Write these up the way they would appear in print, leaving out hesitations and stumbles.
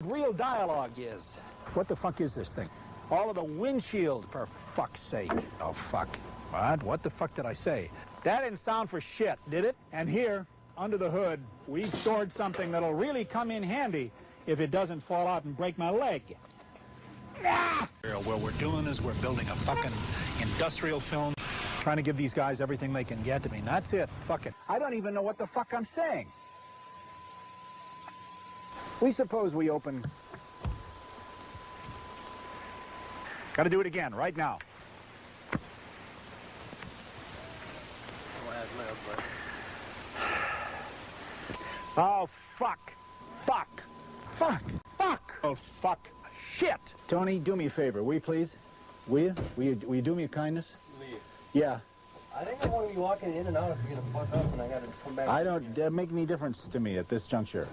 real dialogue is. What the fuck is this thing? All of the windshield, for fuck's sake. Oh, fuck. What the fuck did I say? That didn't sound for shit, did it? And here, under the hood, we've stored something that'll really come in handy if it doesn't fall out and break my leg. Ah! What we're doing is we're building a fucking industrial film. Trying to give these guys everything they can get. I mean, that's it. Fuck it. I don't even know what the fuck I'm saying. We suppose we open... Gotta do it again, right now. Oh, fuck. Fuck. Fuck. Fuck. Oh, fuck. Shit. Tony, do me a favor, will you please? Will you? Will you do me a kindness? Leave. Yeah. I think I want to be walking in and out if you're going to fuck up and I got to come back. I don't make any difference to me at this juncture.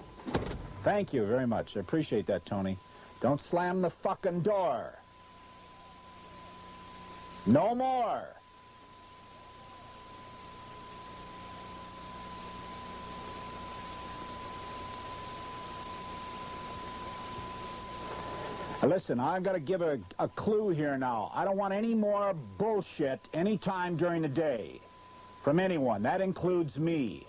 Thank you very much. I appreciate that, Tony. Don't slam the fucking door. No more. Listen, I've got to give a clue here now. I don't want any more bullshit anytime during the day from anyone. That includes me.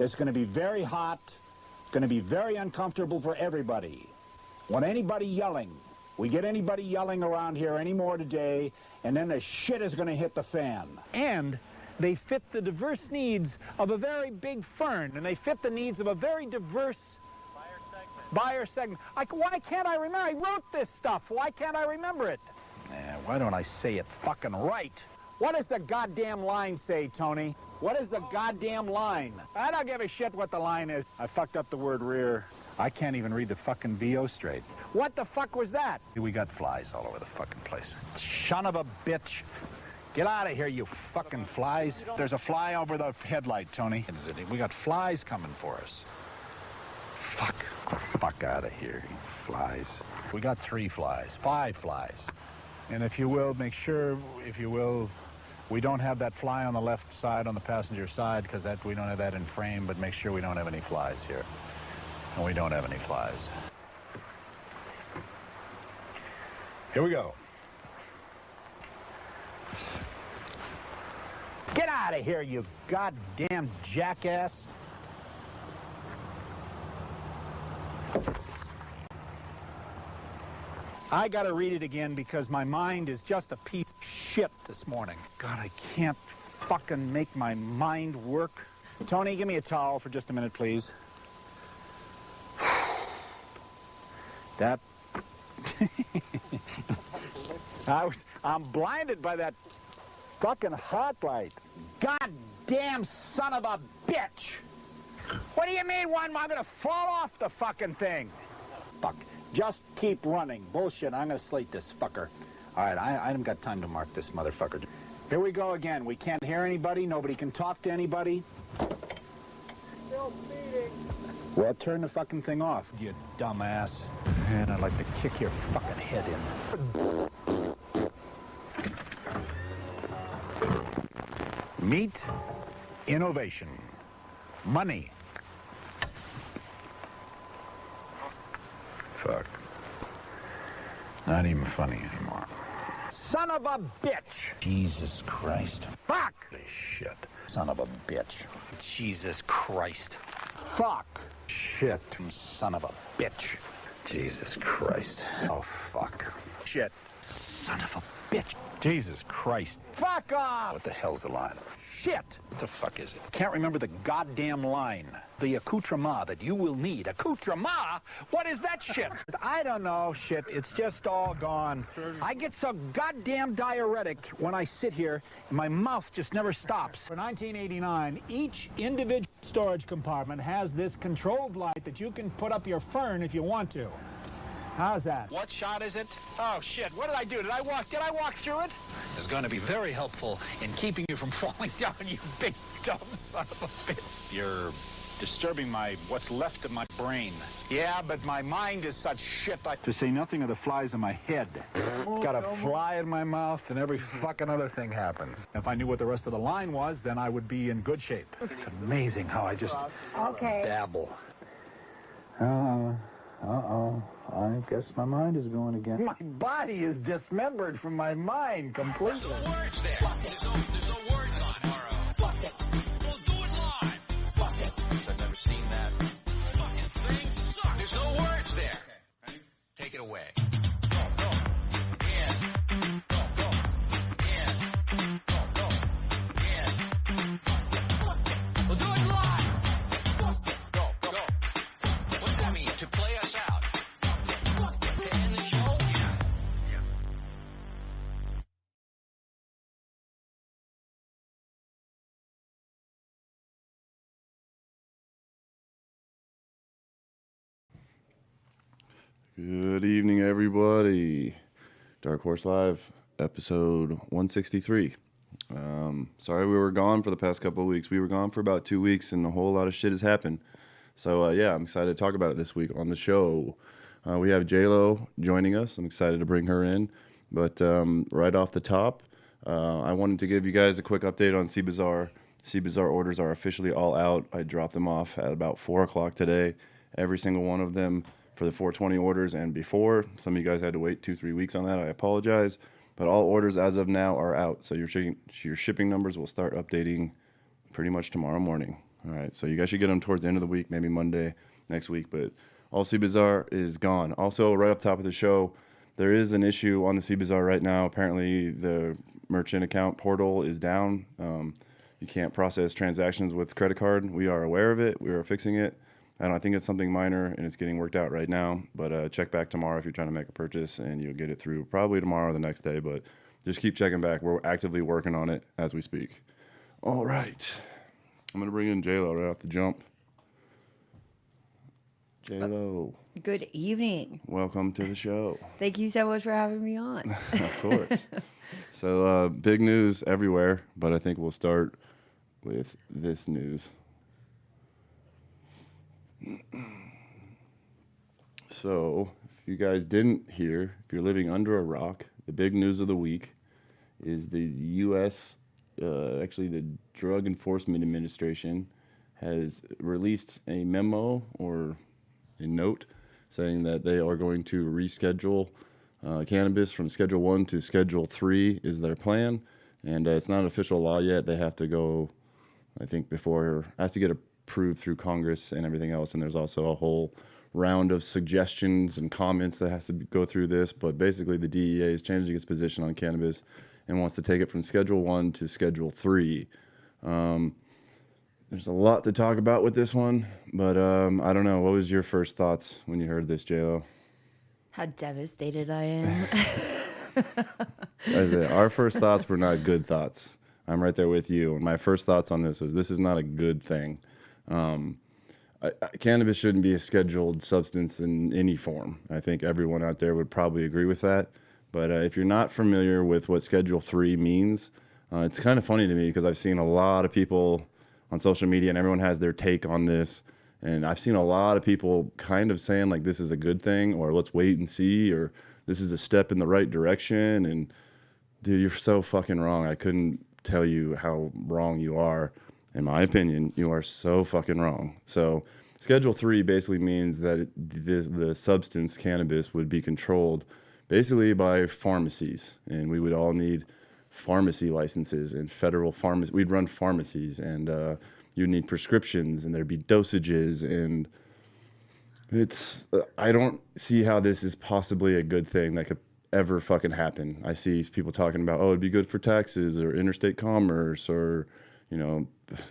It's going to be very hot. It's going to be very uncomfortable for everybody. Want anybody yelling? We get anybody yelling around here anymore today, and then the shit is going to hit the fan. And they fit the diverse needs of a very big firm, and they fit the needs of a very diverse buyer segment. Why can't I remember? I wrote this stuff. Why can't I remember it? Why don't I say it fucking right? What does the goddamn line say, Tony? What is the goddamn line? I don't give a shit what the line is. I fucked up the word rear. I can't even read the fucking VO straight. What the fuck was that? We got flies all over the fucking place. Son of a bitch. Get out of here, you fucking flies. There's a fly over the headlight, Tony. We got flies coming for us. Fuck. Fuck out of here, you flies. We got 3 flies, 5 flies. And if you will, make sure, if you will, we don't have that fly on the left side, on the passenger side, because we don't have that in frame, but make sure we don't have any flies here. And we don't have any flies. Here we go. Get out of here, you goddamn jackass. I gotta read it again because my mind is just a piece of shit this morning. God, I can't fucking make my mind work. Tony, give me a towel for just a minute, please. That... I'm blinded by that fucking hot light. Goddamn son of a bitch! What do you mean, I'm gonna fall off the fucking thing? Fuck. Just keep running. Bullshit. I'm gonna slate this fucker. All right, I haven't got time to mark this motherfucker. Here we go again. We can't hear anybody. Nobody can talk to anybody. Still speeding. Well, turn the fucking thing off, you dumbass. And I'd like to kick your fucking head in. Meet innovation. Money. Fuck. Not even funny anymore. Son of a bitch! Jesus Christ. Fuck! Shit. Son of a bitch. Jesus Christ. Fuck. Shit. Son of a bitch. Jesus Christ. Oh, fuck. Shit. Son of a bitch. Jesus Christ. Fuck off! What the hell's the line? Shit! What the fuck is it? Can't remember the goddamn line. The accoutrement that you will need. Accoutrement? What is that shit? I don't know, shit. It's just all gone. I get so goddamn diuretic when I sit here, and my mouth just never stops. For 1989, each individual storage compartment has this controlled light that you can put up your fern if you want to. How's that? What shot is it? Oh, shit. What did I do? Did I walk through it? It's going to be very helpful in keeping you from falling down, you big dumb son of a bitch. You're disturbing what's left of my brain. Yeah, but my mind is such shit. To say nothing of the flies in my head. Got a fly in my mouth and every fucking other thing happens. If I knew what the rest of the line was, then I would be in good shape. It's amazing how I just babble. Uh-oh. I guess my mind is going again. My body is dismembered from my mind completely. There's no words there. There's no words on our Fuck it. We'll do it live. Fuck it. I've never seen that. Fucking thing sucks. There's no words there. Okay. Take it away. Go, go. Yeah. Go, go. Yeah. Go, go. Yeah. Fuck it. We'll do it live. Fuck it. Go, go. What's that mean? To play us out? To end the show? Yeah. Yeah. Good evening, everybody. Dark Horse Live, episode 163. Sorry we were gone for the past couple of weeks. We were gone for about 2 weeks, and a whole lot of shit has happened. So, I'm excited to talk about it this week on the show. We have J-Lo joining us. I'm excited to bring her in. But right off the top, I wanted to give you guys a quick update on Cazar. Cazar orders are officially all out. I dropped them off at about 4 o'clock today. Every single one of them for the 420 orders and before. Some of you guys had to wait 2-3 weeks on that. I apologize. But all orders as of now are out. So your shipping numbers will start updating pretty much tomorrow morning. All right. So you guys should get them towards the end of the week, maybe Monday next week. But all Cazar is gone. Also, right up top of the show, there is an issue on the Cazar right now. Apparently, the merchant account portal is down. You can't process transactions with credit card. We are aware of it. We are fixing it. I think it's something minor, and it's getting worked out right now. But check back tomorrow if you're trying to make a purchase, and you'll get it through probably tomorrow or the next day. But just keep checking back. We're actively working on it as we speak. All right. I'm going to bring in J-Lo right off the jump. J-Lo. Good evening. Welcome to the show. Thank you so much for having me on. Of course. So big news everywhere, but I think we'll start with this news. So, if you guys didn't hear, if you're living under a rock, the big news of the week is the U.S., actually the Drug Enforcement Administration, has released a memo or a note saying that they are going to reschedule cannabis from Schedule 1 to Schedule 3 is their plan. And it's not official law yet. They have to go, I think, has to get approved through Congress and everything else. And there's also a whole round of suggestions and comments that has to go through this. But basically, the DEA is changing its position on cannabis and wants to take it from Schedule 1 to Schedule 3. There's a lot to talk about with this one, but I don't know. What was your first thoughts when you heard this, J-Lo? How devastated I am. Our first thoughts were not good thoughts. I'm right there with you. And my first thoughts on this was, this is not a good thing. Cannabis shouldn't be a scheduled substance in any form. I think everyone out there would probably agree with that. But if you're not familiar with what Schedule 3 means, it's kind of funny to me because I've seen a lot of people on social media and everyone has their take on this. And I've seen a lot of people kind of saying like this is a good thing, or let's wait and see, or this is a step in the right direction. And dude, you're so fucking wrong. I couldn't tell you how wrong you are. In my opinion, you are so fucking wrong. So Schedule 3 basically means that the substance cannabis would be controlled basically by pharmacies. And we would all need pharmacy licenses and federal pharmacy. We'd run pharmacies, and you'd need prescriptions, and there'd be dosages. And it's, I don't see how this is possibly a good thing that could ever fucking happen. I see people talking about, oh, it'd be good for taxes or interstate commerce, or, you know,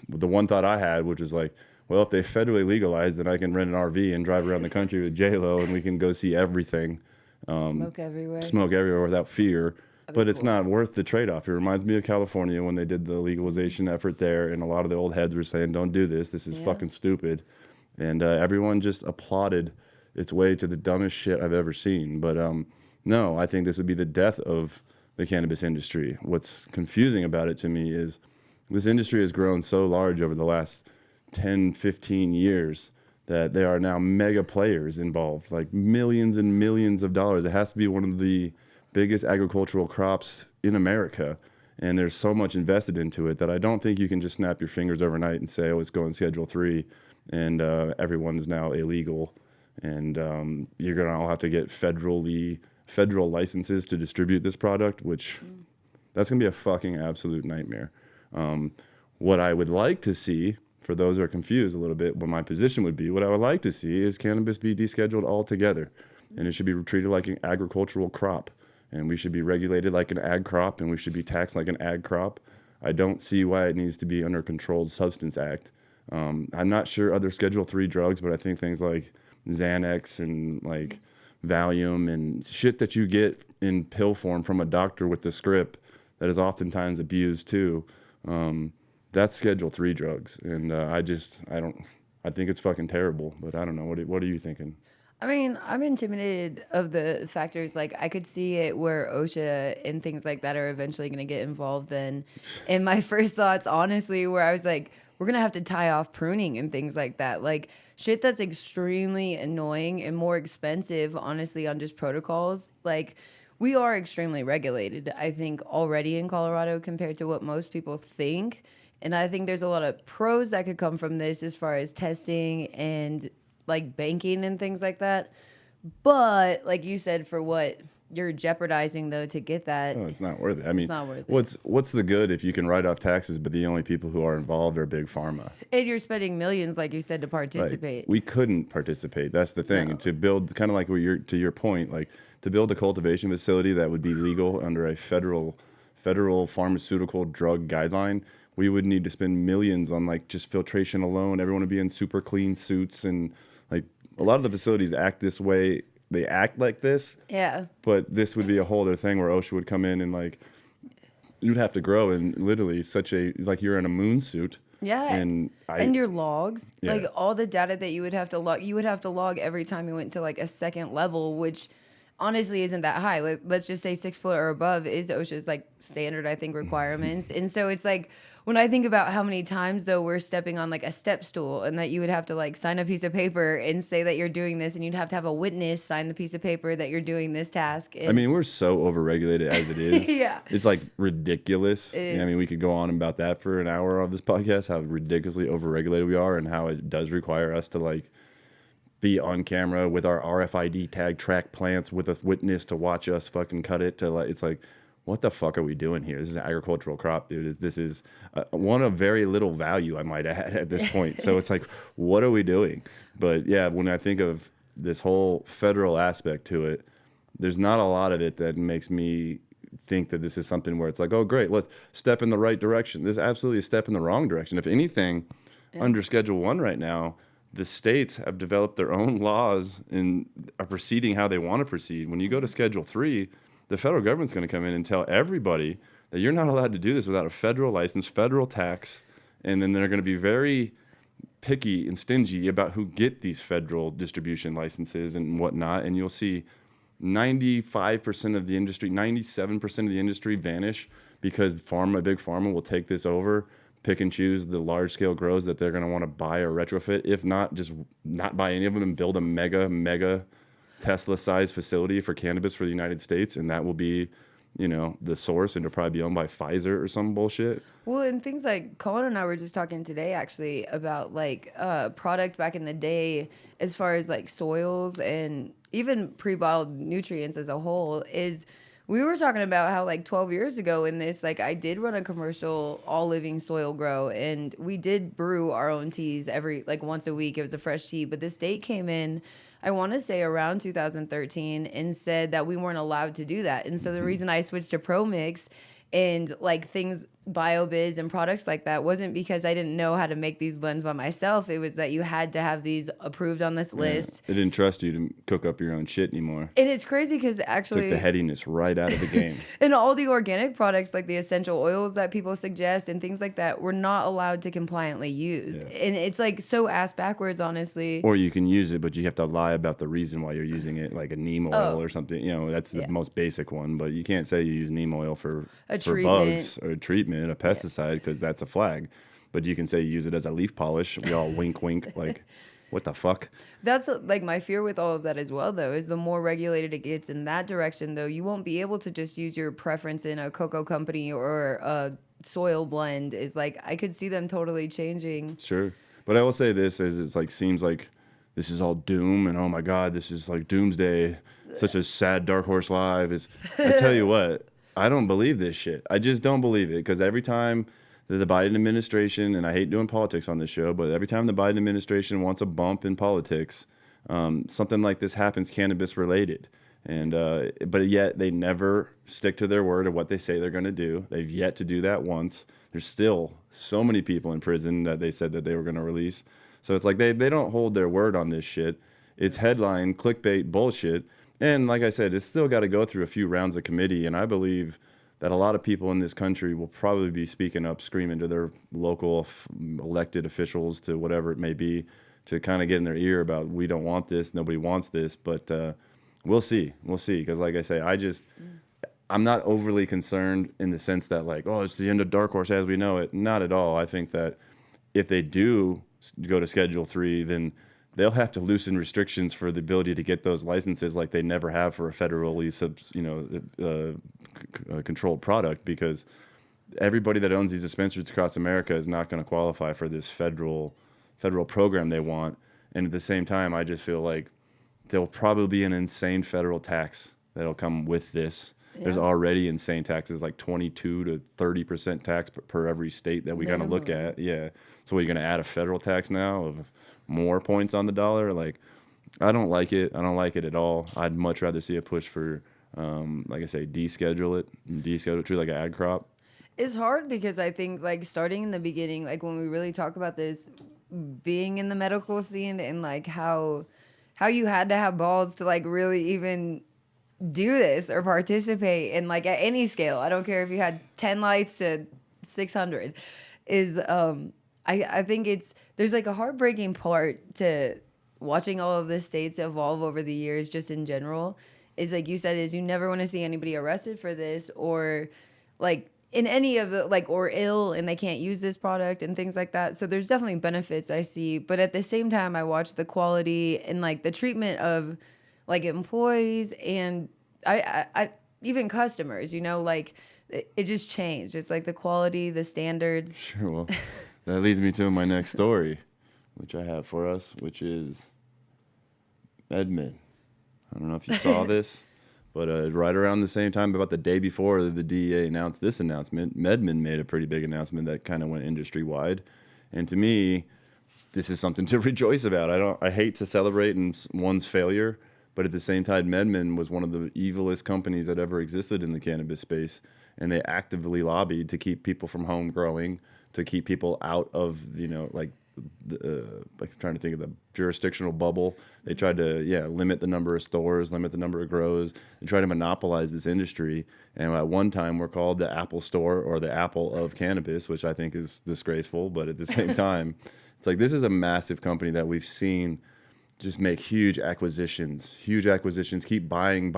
the one thought I had, which is like, well, if they federally legalize, then I can rent an RV and drive around the country with J-Lo, and we can go see everything. Smoke everywhere. Smoke everywhere without fear. But it's cool. not worth the trade-off. It reminds me of California when they did the legalization effort there, and a lot of the old heads were saying, don't do this. This is fucking stupid. And everyone just applauded its way to the dumbest shit I've ever seen. But no, I think this would be the death of the cannabis industry. What's confusing about it to me is this industry has grown so large over the last 10, 15 years that there are now mega players involved, like millions and millions of dollars. It has to be one of the biggest agricultural crops in America, and there's so much invested into it that I don't think you can just snap your fingers overnight and say, oh, it's going Schedule 3, and everyone is now illegal and you're gonna all have to get federal licenses to distribute this product, which that's gonna be a fucking absolute nightmare. What I would like to see, for those who are confused a little bit, what my position would be, what I would like to see is cannabis be descheduled altogether, and it should be treated like an agricultural crop, and we should be regulated like an ag crop, and we should be taxed like an ag crop. I don't see why it needs to be under Controlled Substance Act. I'm not sure other Schedule III drugs, but I think things like Xanax and like Valium and shit that you get in pill form from a doctor with the script that is oftentimes abused too. That's Schedule III drugs, and I think it's fucking terrible. But I don't know. What are you thinking? I mean, I'm intimidated of the factors. Like, I could see it where OSHA and things like that are eventually going to get involved then. And my first thoughts, honestly, where I was like, we're going to have to tie off pruning and things like that. Like, shit that's extremely annoying and more expensive, honestly, on just protocols. Like, we are extremely regulated, I think, already in Colorado compared to what most people think. And I think there's a lot of pros that could come from this as far as testing and like banking and things like that. But like you said, for what you're jeopardizing though to get that, it's not worth it. I mean, it's not worth it. What's the good if you can write off taxes, but the only people who are involved are big pharma? And you're spending millions, like you said, to participate. Like, we couldn't participate. That's the thing. No. And to build, kind of like to your point, like to build a cultivation facility that would be legal under a federal pharmaceutical drug guideline, we would need to spend millions on like just filtration alone. Everyone would be in super clean suits, and like a lot of the facilities act this way. They act like this. Yeah. But this would be a whole other thing where OSHA would come in and like you'd have to grow in literally like you're in a moon suit. Yeah. And your logs, yeah. Like all the data that you would have to log every time you went to like a second level, which honestly isn't that high. Like, let's just say 6 foot or above is OSHA's like standard, I think, requirements. And so it's like, when I think about how many times though we're stepping on like a step stool and that you would have to like sign a piece of paper and say that you're doing this, and you'd have to have a witness sign the piece of paper that you're doing this task. And I mean, we're so overregulated as it is. Yeah. It's like ridiculous. I mean, we could go on about that for an hour of this podcast, how ridiculously overregulated we are and how it does require us to like be on camera with our RFID tag track plants with a witness to watch us fucking cut it. To like, it's like, what the fuck are we doing here? This is an agricultural crop, dude. This is one of very little value, I might add, at this point. So it's like, what are we doing? But yeah, when I think of this whole federal aspect to it, there's not a lot of it that makes me think that this is something where it's like, oh, great, let's step in the right direction. This is absolutely a step in the wrong direction. If anything, under Schedule 1 right now, the states have developed their own laws and are proceeding how they want to proceed. When you go to Schedule 3, the federal government's going to come in and tell everybody that you're not allowed to do this without a federal license, federal tax, and then they're going to be very picky and stingy about who get these federal distribution licenses and whatnot. And you'll see 95% of the industry, 97% of the industry vanish because big pharma will take this over, pick and choose the large-scale grows that they're going to want to buy or retrofit. If not, just not buy any of them and build a mega Tesla-sized facility for cannabis for the United States, and that will be, the source, and it'll probably be owned by Pfizer or some bullshit. Well, and things like Colin and I were just talking today, actually, about like product back in the day, as far as like soils and even pre-bottled nutrients as a whole, is we were talking about how like 12 years ago in this, like I did run a commercial all living soil grow, and we did brew our own teas once a week. It was a fresh tea, but the state came in, I want to say around 2013, and said that we weren't allowed to do that. And so the reason I switched to Pro Mix and like things, BioBiz and products like that, wasn't because I didn't know how to make these blends by myself. It was that you had to have these approved on this list. They didn't trust you to cook up your own shit anymore. And it's crazy because actually... Took the headiness right out of the game. And all the organic products, like the essential oils that people suggest and things like that, we're not allowed to compliantly use. Yeah. And it's like so ass backwards, honestly. Or you can use it, but you have to lie about the reason why you're using it, like a neem oil or something. That's the most basic one. But you can't say you use neem oil for bugs or a treatment, a pesticide, because that's a flag. But you can say you use it as a leaf polish. We all wink, like, what the fuck? That's like my fear with all of that as well, though, is the more regulated it gets in that direction, though, you won't be able to just use your preference in a cocoa company or a soil blend. Is like, I could see them totally changing. Sure. But I will say this, is it's like, seems like this is all doom and oh my God, this is like doomsday. Such a sad Dark Horse Live is. I tell you what, I don't believe this shit. I just don't believe it because every time that the Biden administration, and I hate doing politics on this show, but every time the Biden administration wants a bump in politics, something like this happens, cannabis related. And but yet they never stick to their word of what they say they're going to do. They've yet to do that once. There's still so many people in prison that they said that they were going to release. So it's like they don't hold their word on this shit. It's headline clickbait bullshit. And like I said, it's still got to go through a few rounds of committee. And I believe that a lot of people in this country will probably be speaking up, screaming to their local elected officials, to whatever it may be, to kind of get in their ear about, we don't want this, nobody wants this. But we'll see. We'll see. Because like I say, I'm not overly concerned in the sense that like, oh, it's the end of Dark Horse as we know it. Not at all. I think that if they do go to Schedule 3, then they'll have to loosen restrictions for the ability to get those licenses like they never have for a federally controlled product, because everybody that owns these dispensaries across America is not going to qualify for this federal program they want. And at the same time, I just feel like there'll probably be an insane federal tax that'll come with this. Yeah. There's already insane taxes, like 22 to 30% tax per every state that we kind of look at. Yeah. So you're going to add a federal tax now of more points on the dollar? Like, I don't like it. I don't like it at all. I'd much rather see a push for, like I say, deschedule it treat like an ag crop. It's hard because I think like starting in the beginning, like when we really talk about this, being in the medical scene and like how you had to have balls to like really even do this or participate in like at any scale. I don't care if you had 10 lights to 600 is, I think there's like a heartbreaking part to watching all of the states evolve over the years, just in general, is like you said, is you never want to see anybody arrested for this or like in any of the like, or ill and they can't use this product and things like that. So there's definitely benefits I see, but at the same time, I watch the quality and like the treatment of like employees and I even customers, you know, like it just changed. It's like the quality, the standards. Sure. Well, that leads me to my next story, which I have for us, which is MedMen. I don't know if you saw this, but right around the same time, about the day before the DEA announced this announcement, MedMen made a pretty big announcement that kind of went industry-wide. And to me, this is something to rejoice about. I hate to celebrate one's failure, but at the same time, MedMen was one of the evilest companies that ever existed in the cannabis space, and they actively lobbied to keep people from home growing, to keep people out of, you know, like I'm trying to think of the jurisdictional bubble. They tried to, limit the number of stores, limit the number of grows, and try to monopolize this industry. And at one time, we're called the Apple Store or the Apple of cannabis, which I think is disgraceful. But at the same time, it's like this is a massive company that we've seen just make huge acquisitions, keep buying,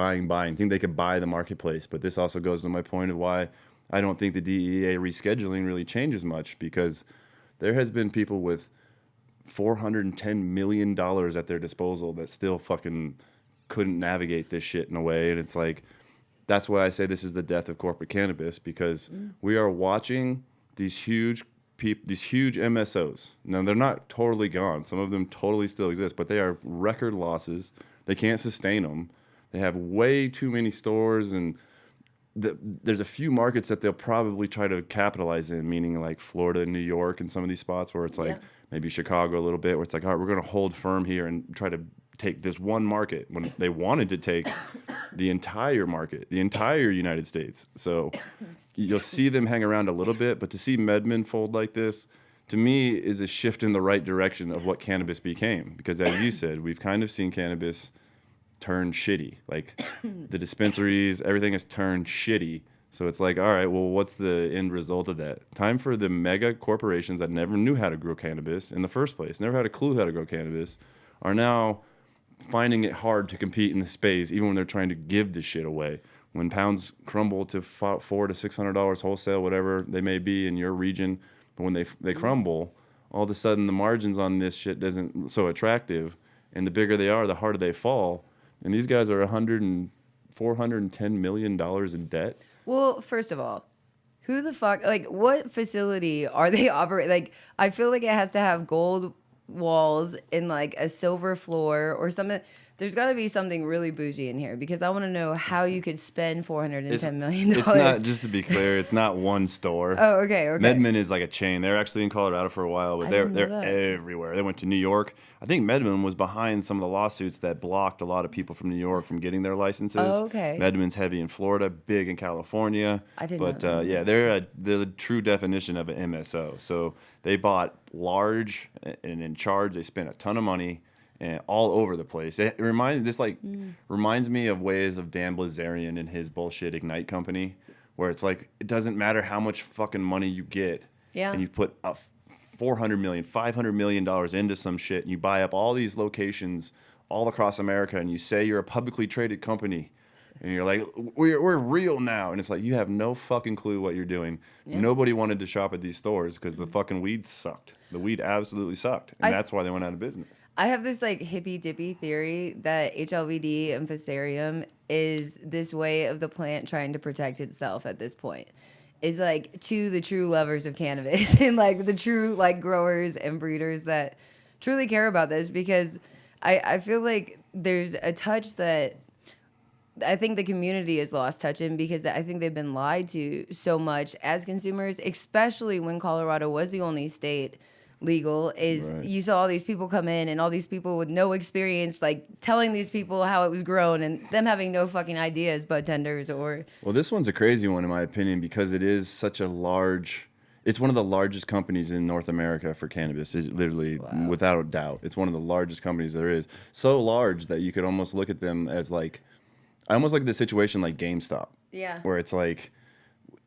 think they could buy the marketplace. But this also goes to my point of why I don't think the DEA rescheduling really changes much, because there has been people with $410 million at their disposal that still fucking couldn't navigate this shit in a way. And it's like, that's why I say this is the death of corporate cannabis, because we are watching these huge MSOs. Now, they're not totally gone. Some of them totally still exist, but they are record losses. They can't sustain them. They have way too many stores, and there's a few markets that they'll probably try to capitalize in, meaning like Florida and New York and some of these spots where it's like maybe Chicago a little bit, where it's like, all right, we're going to hold firm here and try to take this one market, when they wanted to take the entire market, the entire United States. So you'll see them hang around a little bit, but to see MedMen fold like this, to me, is a shift in the right direction of what cannabis became. Because as you said, we've kind of seen cannabis turn shitty. Like the dispensaries, everything has turned shitty. So it's like, all right, well, what's the end result of that? Time for the mega corporations that never knew how to grow cannabis in the first place, never had a clue how to grow cannabis, are now finding it hard to compete in the space, even when they're trying to give this shit away. When pounds crumble to $400 to $600 wholesale, whatever they may be in your region, but when they crumble, all of a sudden the margins on this shit isn't so attractive, and the bigger they are, the harder they fall. And these guys are $410 million in debt. Well, first of all, who the fuck, like, what facility are they operating? Like, I feel like it has to have gold walls and like a silver floor or something. There's got to be something really bougie in here because I want to know how you could spend $410 million. It's not, just to be clear, it's not one store. Oh, okay. MedMen is like a chain. They're actually in Colorado for a while, but they're everywhere. They went to New York. I think MedMen was behind some of the lawsuits that blocked a lot of people from New York from getting their licenses. Oh, okay. MedMen's heavy in Florida, big in California. I didn't know that. Yeah, they're the true definition of an MSO. So they bought large and in charge. They spent a ton of money. And all over the place. It reminds me of ways of Dan Blazarian and his bullshit Ignite company, where it's like it doesn't matter how much fucking money you get, and you put $400 million, $500 million into some shit, and you buy up all these locations all across America, and you say you're a publicly traded company, and you're like, we're real now, and it's like you have no fucking clue what you're doing. Yeah. Nobody wanted to shop at these stores because the fucking weed sucked. The weed absolutely sucked, and that's why they went out of business. I have this like hippy dippy theory that HLVD and Fusarium is this way of the plant trying to protect itself at this point. Is like to the true lovers of cannabis and like the true like growers and breeders that truly care about this, because I feel like there's a touch that I think the community has lost touch in, because I think they've been lied to so much as consumers, especially when Colorado was the only state legal. You saw all these people come in and all these people with no experience like telling these people how it was grown and them having no fucking idea as bud tenders. Or well, this one's a crazy one in my opinion, because it is such a large, it's one of the largest companies in North America for cannabis. It's literally, without a doubt, it's one of the largest companies there is. So large that you could almost look at them as like, I almost like the situation like GameStop. Yeah. Where it's like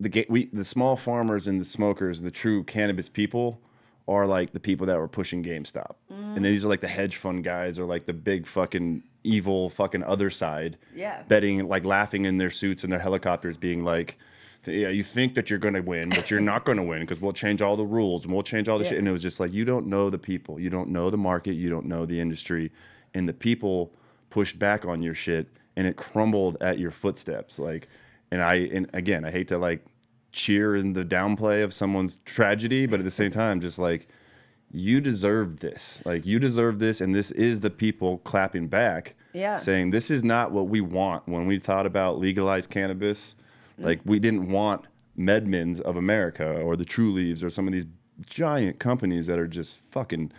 the small farmers and the smokers, the true cannabis people, are like the people that were pushing GameStop. And these are like the hedge fund guys, or like the big fucking evil fucking other side. Yeah. Betting, like laughing in their suits and their helicopters, being like, yeah, you think that you're going to win, but you're not going to win because we'll change all the rules and we'll change all the shit. And it was just like, you don't know the people. You don't know the market. You don't know the industry. And the people pushed back on your shit and it crumbled at your footsteps. Like, and again, I hate to like cheer in the downplay of someone's tragedy, but at the same time, just like, you deserve this. Like, you deserve this, and this is the people clapping back, saying this is not what we want. When we thought about legalized cannabis, like, we didn't want MedMens of America or the True Leaves or some of these giant companies that are just fucking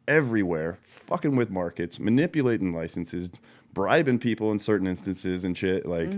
everywhere, fucking with markets, manipulating licenses, bribing people in certain instances and shit. Like,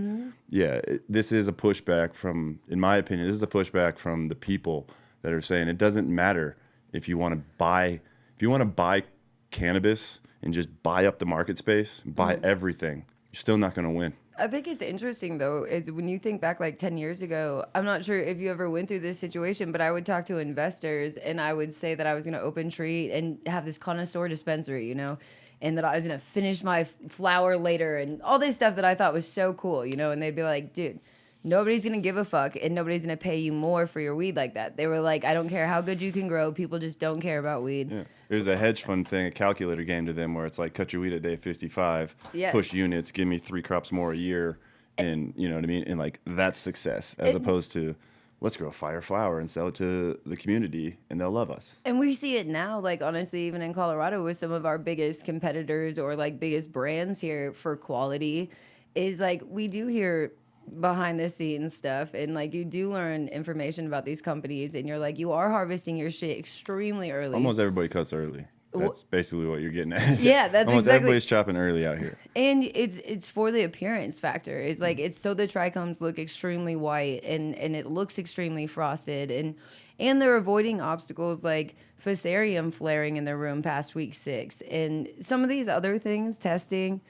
this is a pushback from, in my opinion, this is a pushback from the people that are saying it doesn't matter if you want to buy cannabis and just buy up the market space, buy everything, you're still not going to win. I think it's interesting, though, is when you think back like 10 years ago, I'm not sure if you ever went through this situation, but I would talk to investors and I would say that I was going to open treat and have this connoisseur dispensary, you know, and that I was going to finish my flower later and all this stuff that I thought was so cool, you know, and they'd be like, dude, nobody's going to give a fuck and nobody's going to pay you more for your weed like that. They were like, I don't care how good you can grow. People just don't care about weed. Yeah. There's a hedge fund thing, a calculator game to them where it's like, cut your weed at day 55, push units, give me 3 crops more a year. And you know what I mean? And like, that's success as opposed to, let's grow fire flower and sell it to the community and they'll love us. And we see it now, like honestly, even in Colorado with some of our biggest competitors or like biggest brands here for quality is like, we do hear behind the scenes stuff and like you do learn information about these companies and you're like, you are harvesting your shit extremely early. Almost everybody cuts early. That's basically what you're getting at. Yeah, that's almost exactly. Everybody's chopping early out here. And it's for the appearance factor. It's like it's so the trichomes look extremely white and it looks extremely frosted and they're avoiding obstacles like Fusarium flaring in their room past week 6 and some of these other things, testing,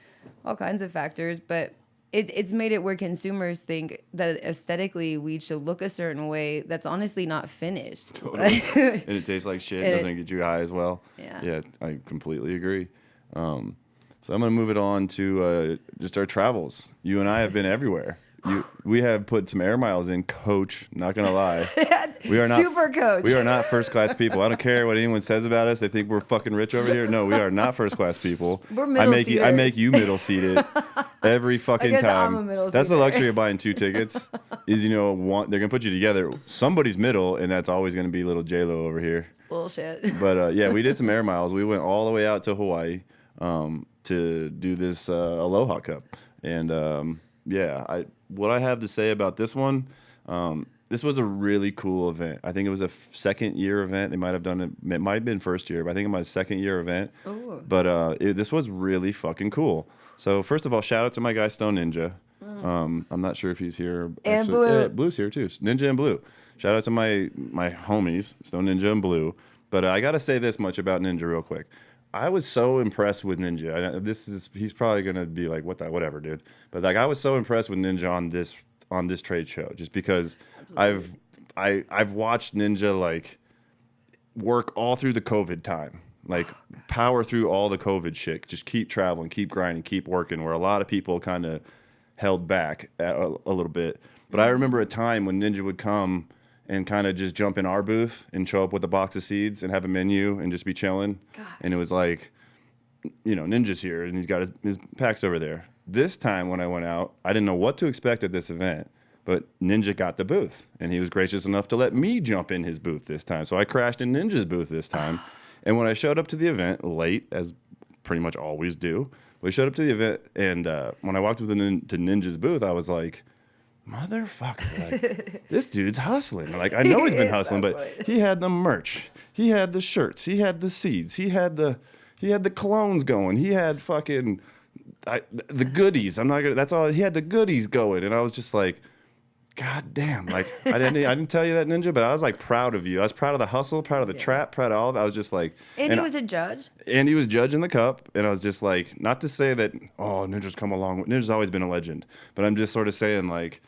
all kinds of factors, but it's made it where consumers think that aesthetically weed should look a certain way that's honestly not finished. Totally. And it tastes like shit. It doesn't get you high as well. Yeah, I completely agree. So I'm going to move it on to just our travels. You and I have been everywhere. We have put some air miles in, coach, not going to lie. We are not Super coach. We are not first class people. I don't care what anyone says about us. They think we're fucking rich over here. No, we are not first class people. We're middle I make seaters. you middle seated every fucking guess time. I'm a middle That's the seater. luxury of buying 2 tickets. Is they're gonna put you together. Somebody's middle, and that's always gonna be little J-Lo over here. Bullshit. But yeah, we did some air miles. We went all the way out to Hawaii to do this Aloha Cup. And yeah, what I have to say about this one, this was a really cool event. I think it was a second year event. They might have done it. It might have been first year, but I think it was a second year event. Ooh. But this was really fucking cool. So first of all, shout out to my guy Stone Ninja. I'm not sure if he's here. And Blue. Yeah, Blue's here too. Ninja and Blue. Shout out to my homies, Stone Ninja and Blue. But I got to say this much about Ninja real quick. I was so impressed with Ninja. He's probably gonna be like, whatever, dude. But like, I was so impressed with Ninja on this trade show, just because I've watched Ninja like work all through the COVID time, like power through all the COVID shit, just keep traveling, keep grinding, keep working, where a lot of people kind of held back a little bit. But I remember a time when Ninja would come and kind of just jump in our booth and show up with a box of seeds and have a menu and just be chilling. Gosh. And it was like, Ninja's here and he's got his packs over there. This time when I went out, I didn't know what to expect at this event, but Ninja got the booth and he was gracious enough to let me jump in his booth this time. So I crashed in Ninja's booth this time. And when I showed up to the event late, as pretty much always do, we showed up to the event, and when I walked to Ninja's booth, I was like, motherfucker, like, this dude's hustling. Like, I know he's been hustling, but he had the merch, he had the shirts, he had the seeds, he had the colognes going, he had fucking the goodies. That's all. He had the goodies going, and I was just like, God damn, like I didn't tell you that, Ninja, but I was like proud of you. I was proud of the hustle, proud of the trap, proud of all of it. I was just like, And he was a judge. and he was judging the cup, and I was just like, not to say that, Ninja's come along. Ninja's always been a legend, but I'm just sort of saying, like,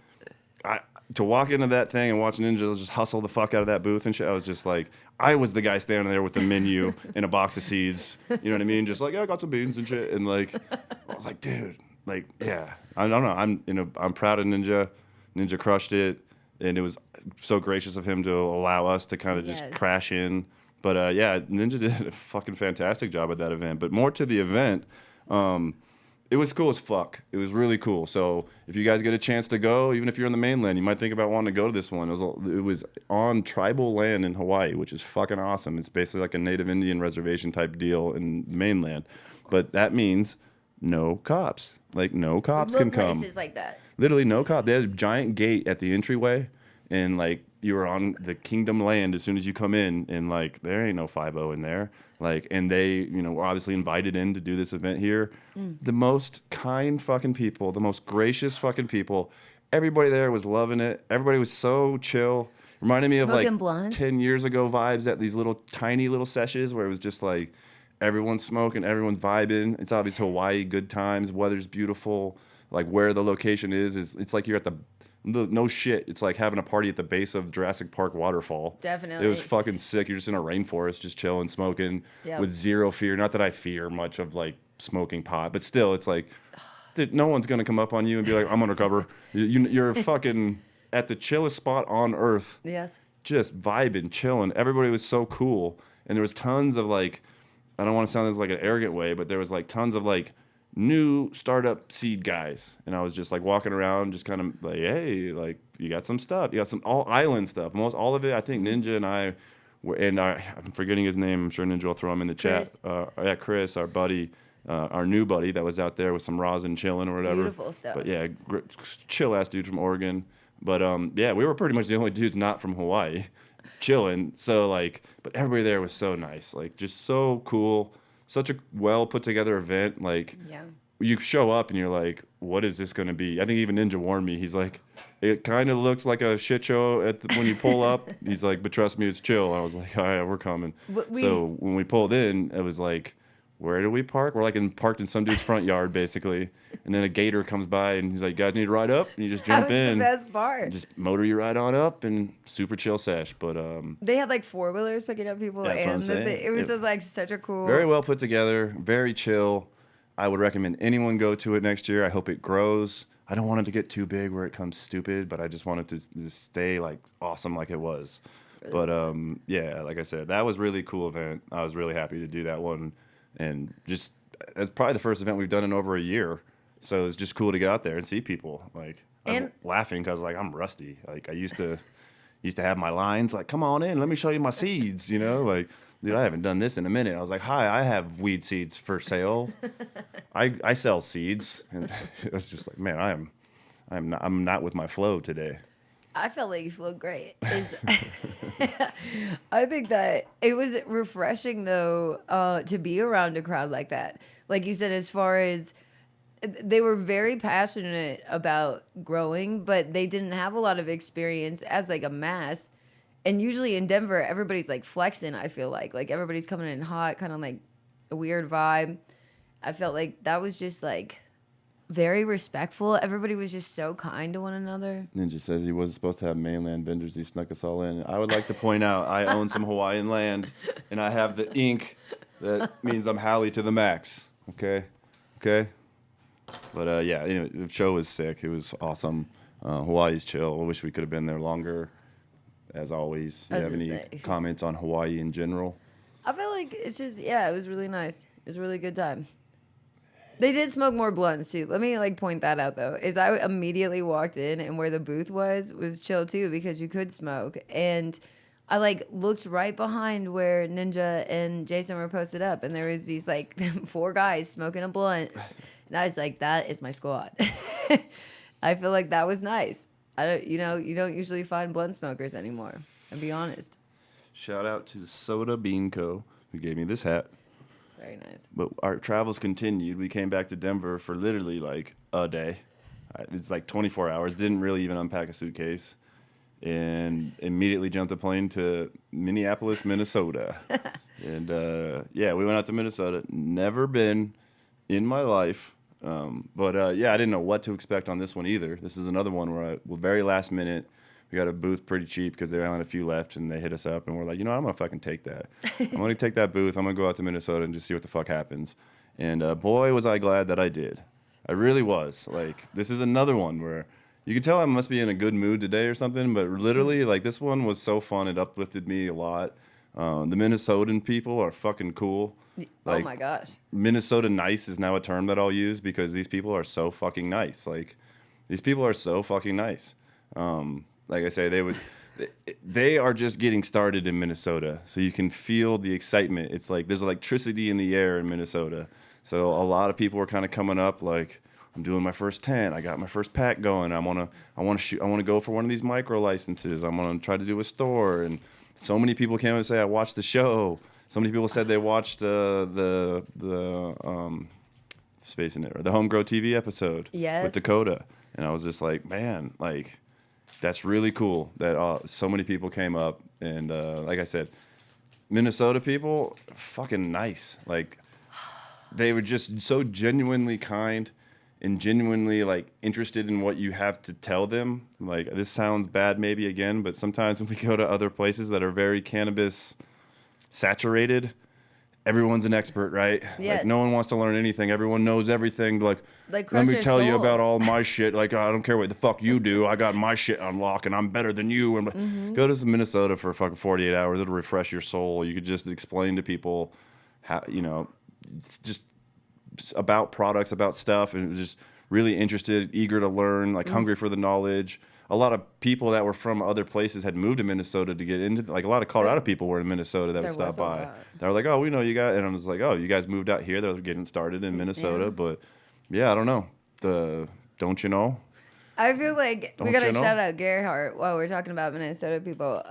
to walk into that thing and watch Ninja just hustle the fuck out of that booth and shit, I was just like, I was the guy standing there with the menu and a box of seeds, you know what I mean? Just like, yeah, I got some beans and shit, and like, I was like, dude, like, yeah, I don't know, I'm proud of Ninja. Ninja crushed it, and it was so gracious of him to allow us to kind of just crash in. But yeah, Ninja did a fucking fantastic job at that event. But more to the event, it was cool as fuck. It was really cool. So if you guys get a chance to go, even if you're in the mainland, you might think about wanting to go to this one. It was on tribal land in Hawaii, which is fucking awesome. It's basically like a Native Indian reservation type deal in the mainland. But that means no cops. Like, no cops can come. Places like that. Literally no cop. They had a giant gate at the entryway, and like, you were on the kingdom land as soon as you come in, and like, there ain't no 5-0 in there. Like, and they, were obviously invited in to do this event here. The most kind fucking people, the most gracious fucking people. Everybody there was loving it. Everybody was so chill. Reminded me Smoking of like blunts. 10 years ago vibes at these tiny little sessions where it was just like, everyone's smoking, everyone's vibing. It's obviously Hawaii, good times, weather's beautiful. Like, where the location is it's like you're at the no shit. It's like having a party at the base of Jurassic Park waterfall. Definitely. It was fucking sick. You're just in a rainforest, just chilling, smoking Yep. with zero fear. Not that I fear much of like smoking pot, but still, it's like, dude, no one's gonna come up on you and be like, I'm undercover. You're fucking at the chillest spot on earth. Yes. Just vibing, chilling. Everybody was so cool, and there was tons of like, I don't want to sound like an arrogant way, but there was like tons of like new startup seed guys, and I was just like walking around, just kind of like, hey, like, you got some stuff, you got some all island stuff. All of it, I think Ninja and I were, and I'm forgetting his name. I'm sure Ninja will throw him in the chat. Chris, our buddy, our new buddy that was out there with some rosin chilling or whatever. Beautiful stuff. But yeah, chill ass dude from Oregon. But yeah, we were pretty much the only dudes not from Hawaii chilling. So like, but everybody there was so nice, like, just so cool. Such a well put together event. Like, Yeah. you show up and you're like, what is this going to be? I think even Ninja warned me. He's like, it kind of looks like a shit show when you pull up. He's like, but trust me, it's chill. I was like, all right, we're coming. So when we pulled in, it was like, where do we park? We're like parked in some dude's front yard, basically. And then a gator comes by and he's like, you guys need to ride up? And you just jump in. That was the best part. Just motor you right on up, and super chill sesh. But They had like 4-wheelers picking up people. That's what I'm saying. It was just like such a cool. very well put together, very chill. I would recommend anyone go to it next year. I hope it grows. I don't want it to get too big where it comes stupid, but I just want it to just stay like awesome like it was. Really But nice. yeah, like I said, that was really cool event. I was really happy to do that one, and just that's probably the first event we've done in over a year. So it's just cool to get out there and see people. Like I'm And- laughing because like I'm rusty. Like I used to have my lines like, "Come on in, let me show you my seeds." You know, like dude, I haven't done this in a minute. I was like, "Hi, I have weed seeds for sale. I sell seeds," and it was just like, man, I'm not with my flow today. I felt like you flowed great. I think that it was refreshing though to be around a crowd like that. Like you said, as far as they were very passionate about growing, but they didn't have a lot of experience as like a mass. And usually in Denver, everybody's like flexing. I feel like everybody's coming in hot, kind of like a weird vibe. I felt like that was just like very respectful. Everybody was just so kind to one another. Ninja says he wasn't supposed to have mainland vendors. He snuck us all in. I would like to point out I own some Hawaiian land, and I have the ink. That means I'm Hallie to the max. Okay? But yeah, the show was sick. It was awesome. Hawaii's chill. I wish we could have been there longer. As always, you I was have any gonna say. comments on Hawaii in general? I feel like it's just, yeah, it was really nice. It was a really good time. They did smoke more blunts too. Let me like point that out though. Is I immediately walked in and where the booth was chill too because you could smoke. And I like looked right behind where Ninja and Jason were posted up and there was these like 4 guys smoking a blunt. And I was like, that is my squad. I feel like that was nice. You don't usually find blunt smokers anymore. I'll be honest. Shout out to Soda Bean Co. who gave me this hat. Very nice. But our travels continued. We came back to Denver for literally like a day. It's like 24 hours. Didn't really even unpack a suitcase. And immediately jumped a plane to Minneapolis, Minnesota. And yeah, we went out to Minnesota. Never been in my life. But yeah, I didn't know what to expect on this one either. This is another one where very last minute, we got a booth pretty cheap because there only had a few left, and they hit us up, and we're like, I'm gonna fucking take that. I'm gonna take that booth. I'm gonna go out to Minnesota and just see what the fuck happens. And boy, was I glad that I did. I really was. Like, this is another one where you could tell I must be in a good mood today or something, but literally, like, this one was so fun. It uplifted me a lot. The Minnesotan people are fucking cool. Like, oh my gosh. Minnesota nice is now a term that I'll use because these people are so fucking nice. Like, these people are so fucking nice. Like I say, they are just getting started in Minnesota, so you can feel the excitement. It's like there's electricity in the air in Minnesota. So a lot of people are kind of coming up like, I'm doing my first tent. I got my first pack going. I want to go for one of these micro licenses. I'm gonna try to do a store. And so many people came and say, I watched the show. So many people said they watched the Space in it or the Home Grow TV episode with Dakota. And I was just like, man, like, that's really cool that so many people came up. And like I said, Minnesota people, fucking nice. Like, they were just so genuinely kind and genuinely, like, interested in what you have to tell them. Like, this sounds bad maybe again, but sometimes when we go to other places that are very cannabis saturated, everyone's an expert, right? Yes. Like, no one wants to learn anything. Everyone knows everything. Like Like, let crush me your tell you soul. about all my shit. Like, I don't care what the fuck you do. I got my shit on lock, and I'm better than you. And go to Minnesota for fucking 48 hours. It'll refresh your soul. You could just explain to people how, it's just about products, about stuff, and just really interested, eager to learn, like hungry for the knowledge. A lot of people that were from other places had moved to Minnesota to get into, like, a lot of Colorado people were in Minnesota that would There stop was a by. lot. They were like, oh, we know you guys. And I was like, oh, you guys moved out here. They're getting started in Minnesota. Yeah. But yeah, I don't know. Don't you know? I feel like we Don't gotta you know? shout out Gerhard while we're talking about Minnesota people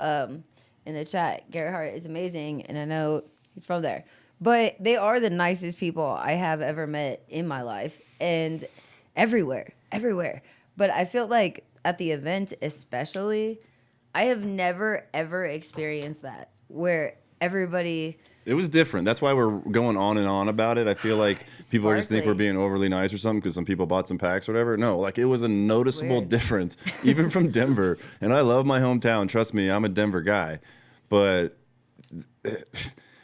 in the chat. Gerhard is amazing, and I know he's from there. But they are the nicest people I have ever met in my life, and everywhere. But I feel like at the event especially, I have never, ever experienced that, where everybody... It was different. That's why we're going on and on about it. I feel like people are just think we're Sparkly. being overly nice or something because some people bought some packs or whatever. No, like, it was a noticeable weird. difference, even from Denver. And I love my hometown. Trust me, I'm a Denver guy. But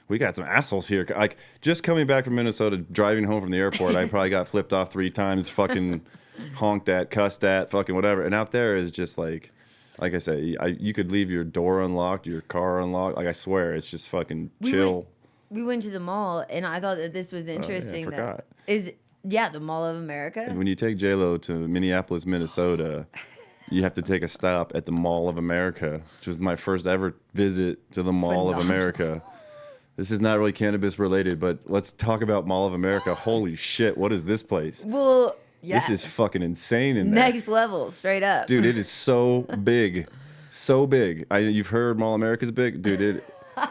we got some assholes here. Like, just coming back from Minnesota, driving home from the airport, I probably got flipped off 3 times, fucking honked at, cussed at, fucking whatever. And out there is just like I say, you could leave your door unlocked, your car unlocked. Like, I swear, it's just fucking chill. We went to the mall, and I thought that this was interesting. I forgot. The Mall of America. And when you take J-Lo to Minneapolis, Minnesota, you have to take a stop at the Mall of America, which was my first ever visit to the Mall of America. This is not really cannabis related, but let's talk about Mall of America. Holy shit, what is this place? Well, yeah. This is fucking insane in there. Next level, straight up. Dude, it is so big. So big. You've heard Mall of America's big? Dude,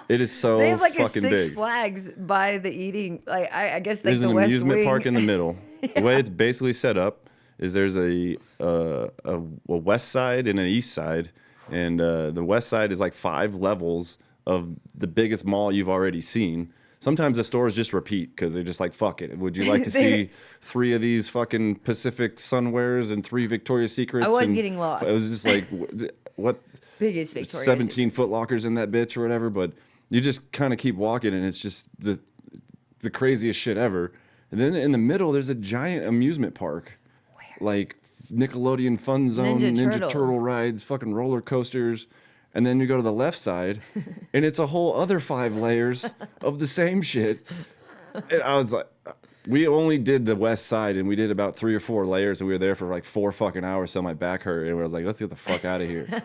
it is so they have like a fucking Six big. Flags by the eating. Like I guess like There's the an West amusement Wing. park in the middle. Yeah. The way it's basically set up is there's a west side and an east side, and the west side is like 5 levels of the biggest mall you've already seen. Sometimes the stores just repeat because they're just like, fuck it. Would you like to see 3 of these fucking Pacific Sunwears and 3 Victoria's Secrets? I was getting lost. It was just like, what? Biggest Victoria's 17 Foot Lockers in that bitch or whatever. But you just kind of keep walking, and it's just the craziest shit ever. And then in the middle, there's a giant amusement park. Where? Like Nickelodeon Fun Zone, Ninja Turtle. Turtle rides, fucking roller coasters. And then you go to the left side, and it's a whole other 5 layers of the same shit. And I was like, we only did the west side, and we did about 3 or 4 layers, and we were there for like 4 fucking hours, so my back hurt. And I was like, let's get the fuck out of here.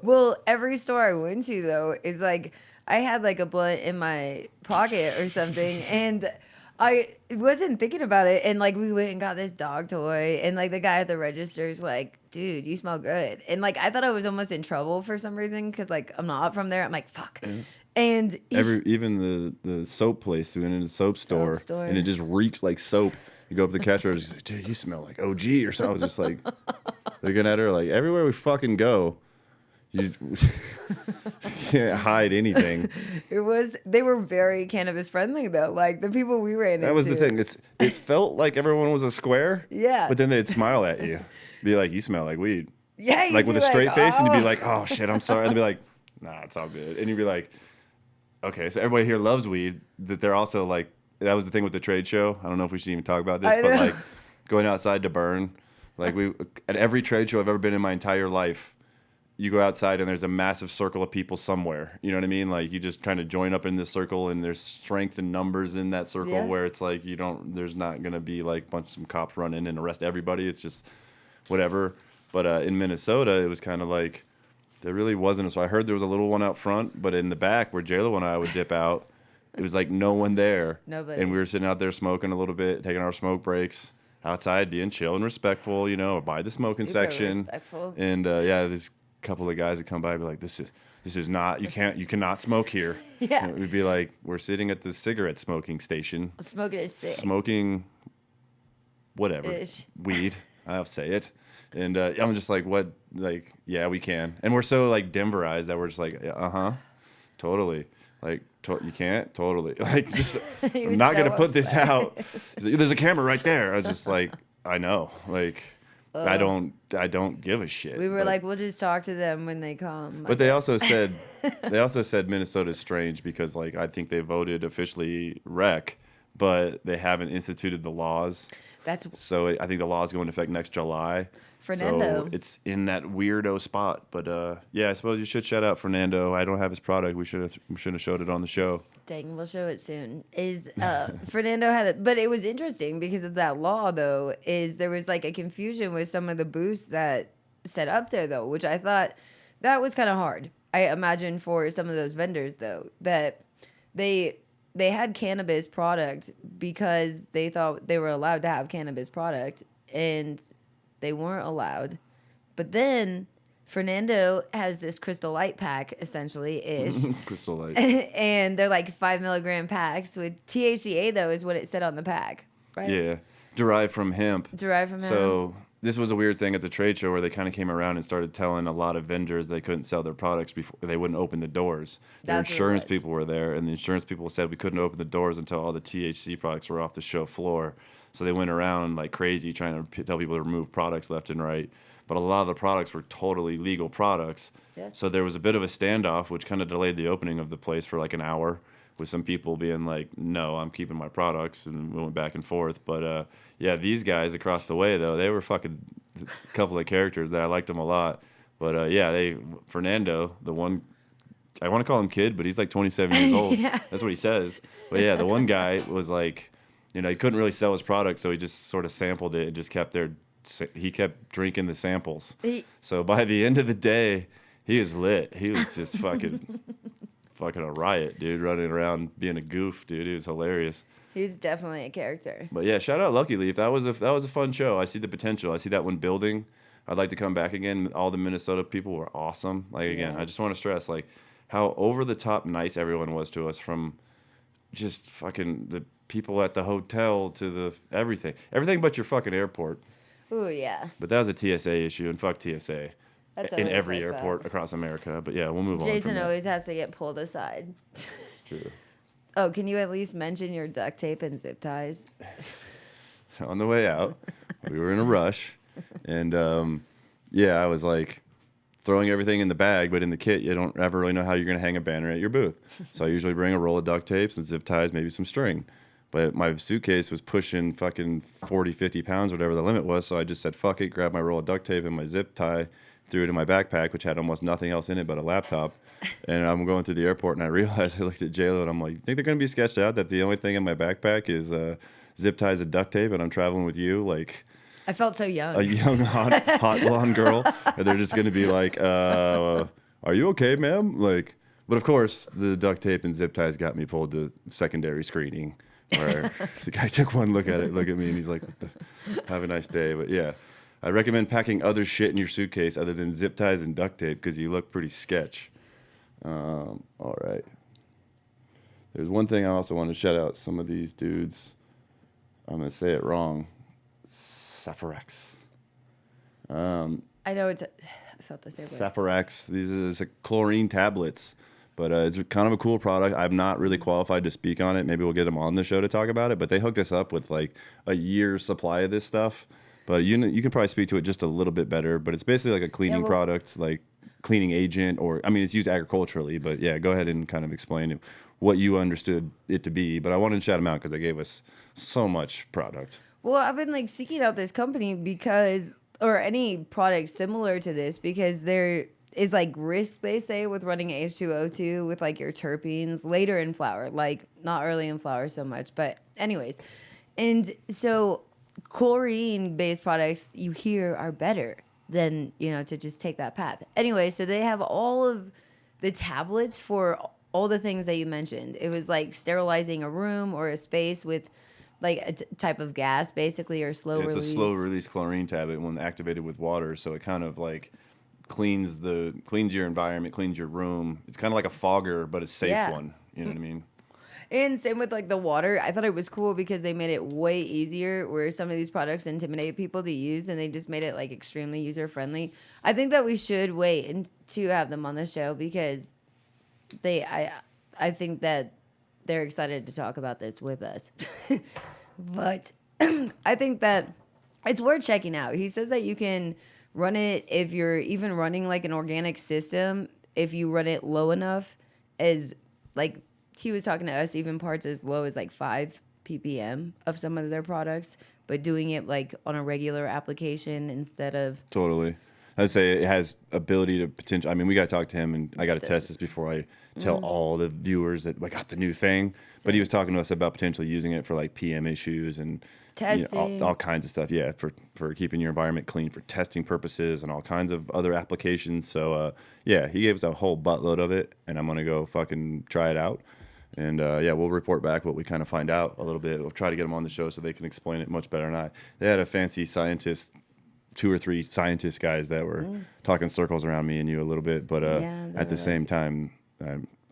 Well, every store I went to though is like I had like a blunt in my pocket or something, and I wasn't thinking about it. And like we went and got this dog toy, and like the guy at the register's like, dude, you smell good. And like I thought I was almost in trouble for some reason because like I'm not from there. I'm like, fuck. And Even the soap place, we went into the soap store, and it just reeks like soap. You go up to the cash register, like, dude, you smell like OG or something. I was just like looking at her like, everywhere we fucking go, you can't hide anything. They were very cannabis friendly though. Like the people we ran into. That was the thing. It felt like everyone was a square. Yeah. But then they'd smile at you, be like, you smell like weed. Yeah. Like with a straight face, and you'd be like, oh shit, I'm sorry. And they'd be like, nah, it's all good. And you'd be like, okay, so everybody here loves weed. That they're also like, that was the thing with the trade show. I don't know if we should even talk about this, but like going outside to burn. Like at every trade show I've ever been in my entire life, you go outside and there's a massive circle of people somewhere. You know what I mean? Like you just kind of join up in this circle, and there's strength in numbers in that circle. Yes. Where it's like there's not gonna be like some cops run in and arrest everybody. It's just whatever. But in Minnesota, it was kind of like there really wasn't. So I heard there was a little one out front, but in the back where J-Lo and I would dip out, it was like no one there. Nobody. And we were sitting out there smoking a little bit, taking our smoke breaks outside, being chill and respectful, by the smoking Super section. respectful. And this couple of guys that come by and be like, this is not, you cannot smoke here. Yeah. And we'd be like, we're sitting at the cigarette smoking station. Smoking is sick. Smoking whatever. Ish. Weed. I'll say it. And I'm just like, what? Like, yeah, we can. And we're so like Denverized that we're just like, totally. Like, you can't? Totally. Like, just, I'm not going to put this out. He's like, there's a camera right there. I was just like, I know. Like, I don't give a shit. We were like, we'll just talk to them when they come. But they also said Minnesota's strange because like I think they voted officially rec, but they haven't instituted the laws. So I think the laws go into effect next July. Fernando. So it's in that weirdo spot. But yeah, I suppose you should shout out Fernando. I don't have his product. We should have showed it on the show. Dang, we'll show it soon. Fernando had it, but it was interesting because of that law though. There was like a confusion with some of the booths that set up there though, which I thought that was kind of hard. I imagine for some of those vendors though that they had cannabis product because they thought they were allowed to have cannabis product and they weren't allowed. But then Fernando has this Crystal Light pack, essentially-ish. Crystal Light. And they're like 5 milligram packs with THCA, though, is what it said on the pack, right? Yeah, derived from hemp. So this was a weird thing at the trade show where they kind of came around and started telling a lot of vendors they couldn't sell their products before they wouldn't open the doors. Their insurance people were there, and the insurance people said we couldn't open the doors until all the THC products were off the show floor. So they went around like crazy trying to tell people to remove products left and right. But a lot of the products were totally legal products. Yes. So there was a bit of a standoff, which kind of delayed the opening of the place for like an hour. with some people being like, no, I'm keeping my products, and we went back and forth. But yeah, these guys across the way though, they were fucking a couple of characters that I liked them a lot. But yeah, Fernando, the one, I want to call him kid, but he's like 27 years old. Yeah. That's what he says. But yeah, the one guy was like, you know, he couldn't really sell his product, so he just sort of sampled it and just kept there. He kept drinking the samples. So by the end of the day, he was lit. He was just fucking a riot, dude, running around being a goof, dude. He was hilarious. He's definitely a character. But yeah, shout out Lucky Leaf. That was a fun show. I see the potential. I see that one building. I'd like to come back again. All the Minnesota people were awesome. Like again, I just want to stress like how over the top nice everyone was to us, from just fucking the people at the hotel to the everything but your fucking airport. Ooh, yeah. But that was a TSA issue, and fuck TSA That's in always every like airport that. across America. But yeah, we'll move on. Jason from that. always has to get pulled aside. It's true. Oh, can you at least mention your duct tape and zip ties? On the way out, we were in a rush, and yeah, I was like throwing everything in the bag, but in the kit, you don't ever really know how you're going to hang a banner at your booth. So I usually bring a roll of duct tape, some zip ties, maybe some string. But my suitcase was pushing fucking 40, 50 pounds, whatever the limit was. So I just said, fuck it, grabbed my roll of duct tape and my zip tie, threw it in my backpack, which had almost nothing else in it but a laptop. And I'm going through the airport, and I realized, I looked at JLo, and I'm like, you think they're going to be sketched out that the only thing in my backpack is zip ties and duct tape, and I'm traveling with you? Like, I felt so young. a young, hot blonde girl, and they're just going to be like, are you okay, ma'am? Like, but of course, the duct tape and zip ties got me pulled to secondary screening, where the guy took one look at me, and he's like, have a nice day. But yeah, I recommend packing other shit in your suitcase other than zip ties and duct tape, because you look pretty sketch. All right. There's one thing I also want to shout out some of these dudes. I'm going to say it wrong. Searx. I know it's. I felt the same way. Searx. These are chlorine tablets, but it's kind of a cool product. I'm not really qualified to speak on it. Maybe we'll get them on the show to talk about it. But they hooked us up with like a year's supply of this stuff. But you can probably speak to it just a little bit better. But it's basically like a cleaning product, like cleaning agent, or I mean, it's used agriculturally. But yeah, go ahead and kind of explain what you understood it to be. But I wanted to shout them out because they gave us so much product. Well, I've been like seeking out this company or any product similar to this, because there is like risk, they say, with running H2O2 with like your terpenes later in flower, like not early in flower so much. But anyways, and so chlorine-based products you hear are better than, to just take that path. Anyway, so they have all of the tablets for all the things that you mentioned. It was like sterilizing a room or a space with like a type of gas, basically, or slow release. It's a slow release chlorine tablet when activated with water, so it kind of like cleans your environment, cleans your room. It's kind of like a fogger, but a safe one. You know what I mean? And same with like the water. I thought it was cool because they made it way easier, where some of these products intimidate people to use, and they just made it like extremely user friendly. I think that we should wait to have them on the show, because I think that they're excited to talk about this with us. But I think that it's worth checking out. He says that you can run it if you're even running like an organic system, if you run it low enough, as like he was talking to us, even parts as low as like 5 ppm of some of their products, but doing it like on a regular application instead of... Totally. I'd say it has ability to potential. I mean, we got to talk to him, and I got to test this before I tell all the viewers that I got the new thing. But he was talking to us about potentially using it for like PM issues and testing, all kinds of stuff. Yeah, for keeping your environment clean, for testing purposes, and all kinds of other applications. So yeah, he gave us a whole buttload of it, and I'm gonna go fucking try it out. And yeah, we'll report back what we kind of find out a little bit. We'll try to get them on the show so they can explain it much better than I. They had a fancy scientist. 2 or 3 scientist guys that were talking circles around me and you a little bit, but at the same time,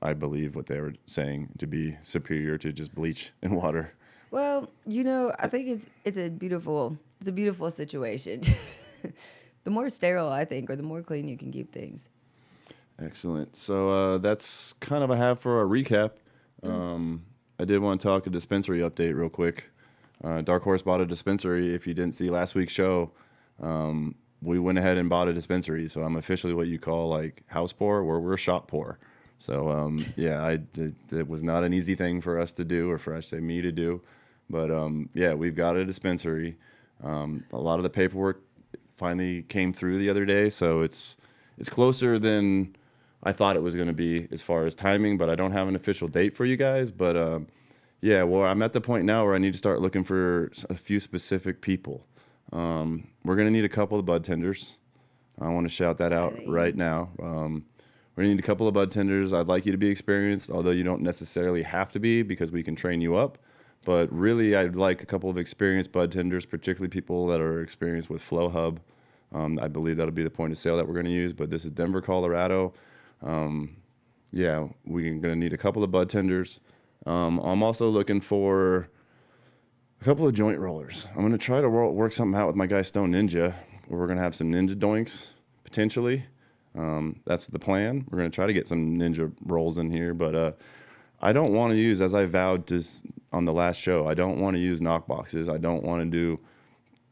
I believe what they were saying to be superior to just bleach and water. Well, I think it's a beautiful situation. The more sterile, I think, or the more clean you can keep things. Excellent. So that's kind of a have for our recap. I did want to talk a dispensary update real quick. Dark Horse bought a dispensary. If you didn't see last week's show, we went ahead and bought a dispensary. So I'm officially what you call like house poor, where we're shop poor. So yeah, it was not an easy thing for us to do, or for I should say me to do. But yeah, we've got a dispensary. A lot of the paperwork finally came through the other day, so it's closer than I thought it was going to be as far as timing. But I don't have an official date for you guys. But yeah, well, I'm at the point now where I need to start looking for a few specific people. We're going to need a couple of bud tenders. I want to shout that out right now. We're going to need a couple of bud tenders. I'd like you to be experienced, although you don't necessarily have to be, because we can train you up. But really, I'd like a couple of experienced bud tenders, particularly people that are experienced with Flow Hub. I believe that'll be the point of sale that we're going to use. But this is Denver, Colorado. Yeah, we're going to need a couple of bud tenders. I'm also looking for a couple of joint rollers. I'm going to try to work something out with my guy Stone Ninja, where we're going to have some ninja doinks, potentially. That's the plan. We're going to try to get some ninja rolls in here, but I don't want to use, as I vowed to on the last show, I don't want to use knock boxes. I don't want to do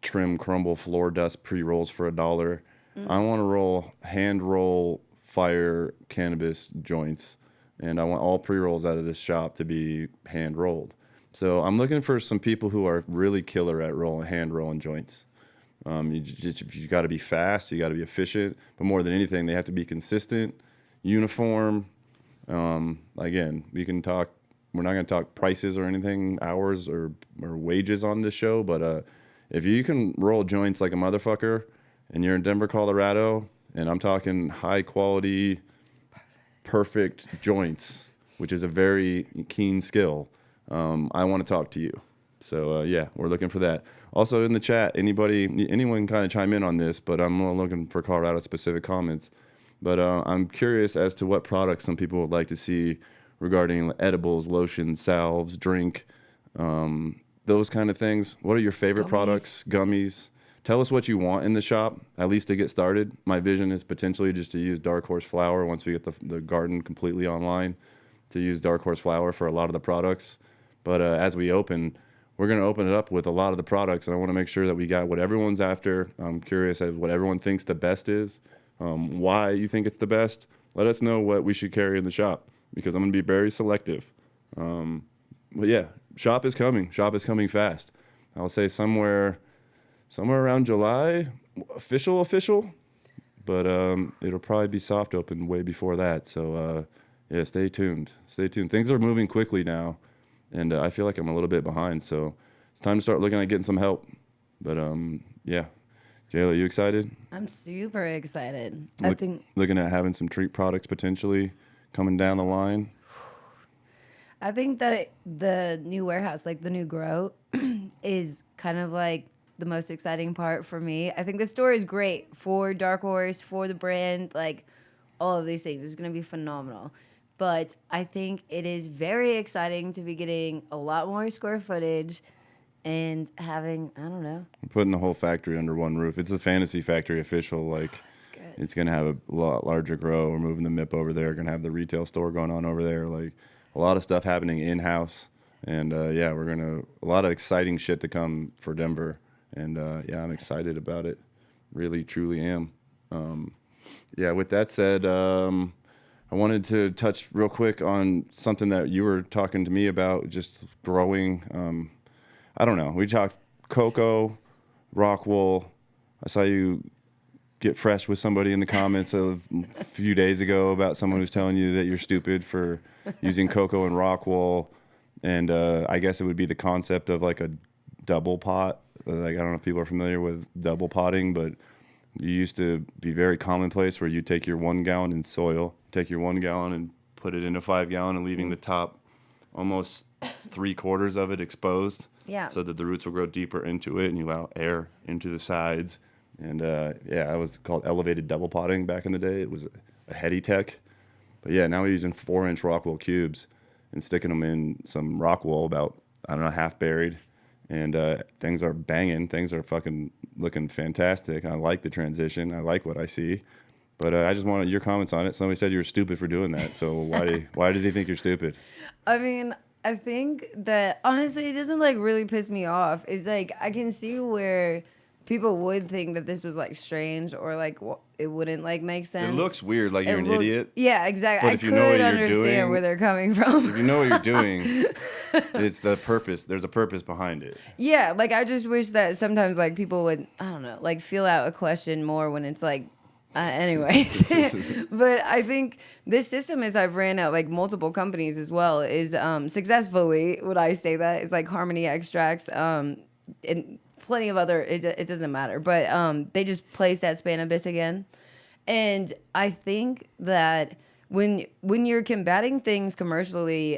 trim, crumble, floor dust pre-rolls for $1. I want to hand roll fire cannabis joints, and I want all pre-rolls out of this shop to be hand rolled. So I'm looking for some people who are really killer at hand rolling joints. You got to be fast, you got to be efficient, but more than anything, they have to be consistent, uniform. Again, we're not going to talk prices or anything, hours or wages on this show, but if you can roll joints like a motherfucker and you're in Denver, Colorado, and I'm talking high quality, perfect joints, which is a very keen skill, I want to talk to you. So yeah, we're looking for that. Also in the chat, anyone kind of chime in on this, but I'm looking for Colorado specific comments. But I'm curious as to what products some people would like to see regarding edibles, lotions, salves, drink, those kind of things. What are your favorite products? Gummies. Tell us what you want in the shop, at least to get started. My vision is potentially just to use Dark Horse flower once we get the garden completely online, to use Dark Horse flower for a lot of the products. But as we open, we're going to open it up with a lot of the products, and I want to make sure that we got what everyone's after. I'm curious as what everyone thinks the best is, why you think it's the best. Let us know what we should carry in the shop, because I'm going to be very selective. But yeah, shop is coming. Shop is coming fast. I'll say somewhere around July, official. But it'll probably be soft open way before that. So yeah, stay tuned. Things are moving quickly now. And I feel like I'm a little bit behind, so it's time to start looking at getting some help. But yeah, Jayla, you excited? I'm super excited. Looking at having some treat products potentially coming down the line. I think that the new warehouse, like the new grow, is kind of like the most exciting part for me. I think the store is great for Dark Horse, for the brand, like all of these things. It's going to be phenomenal. But I think it is very exciting to be getting a lot more square footage and having, I don't know. We're putting the whole factory under one roof. It's a Fantasy Factory official. Like, it's going to have a lot larger grow. We're moving the MIP over there. Going to have the retail store going on over there. Like, a lot of stuff happening in-house. And, yeah, a lot of exciting shit to come for Denver. And, yeah, I'm excited about it. Really, truly am. Yeah, with that said, I wanted to touch real quick on something that you were talking to me about, just growing. I don't know. We talked cocoa, rock wool. I saw you get fresh with somebody in the comments a few days ago about someone who's telling you that you're stupid for using cocoa and rock wool. And I guess it would be the concept of like a double pot. Like, I don't know if people are familiar with double potting, but you used to be very commonplace where you take your 1 gallon in soil, take your 1 gallon and put it in a 5 gallon, and leaving the top almost 3/4 of it exposed. Yeah. So that the roots will grow deeper into it and you allow air into the sides. And yeah, it was called elevated double potting back in the day. It was a heady tech. But yeah, now we're using 4-inch rock wool cubes and sticking them in some rock wool about, I don't know, half buried. And things are banging. Things are fucking looking fantastic. I like the transition. I like what I see. But I just wanted your comments on it. Somebody said you were stupid for doing that. So why does he think you're stupid? I mean, I think that honestly, it doesn't like really piss me off. It's like I can see where people would think that this was like strange or like it wouldn't like make sense. It looks weird, like you're an looks- idiot. Yeah, exactly. But I if you know what could you're understand doing- where they're coming from. If you know what you're doing, it's the purpose. There's a purpose behind it. Yeah, like I just wish that sometimes like people would, I don't know, like feel out a question more when it's like, anyways. But I think this system, as I've ran at like multiple companies as well, is successfully, would I say that, is like Harmony Extracts, and plenty of other, it doesn't matter, but they just placed at Cannabis again. And I think that when you're combating things commercially,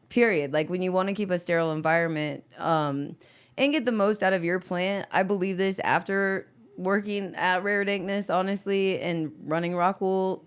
period, like when you want to keep a sterile environment and get the most out of your plant, I believe this after working at Rare Dankness, honestly, and running Rockwool,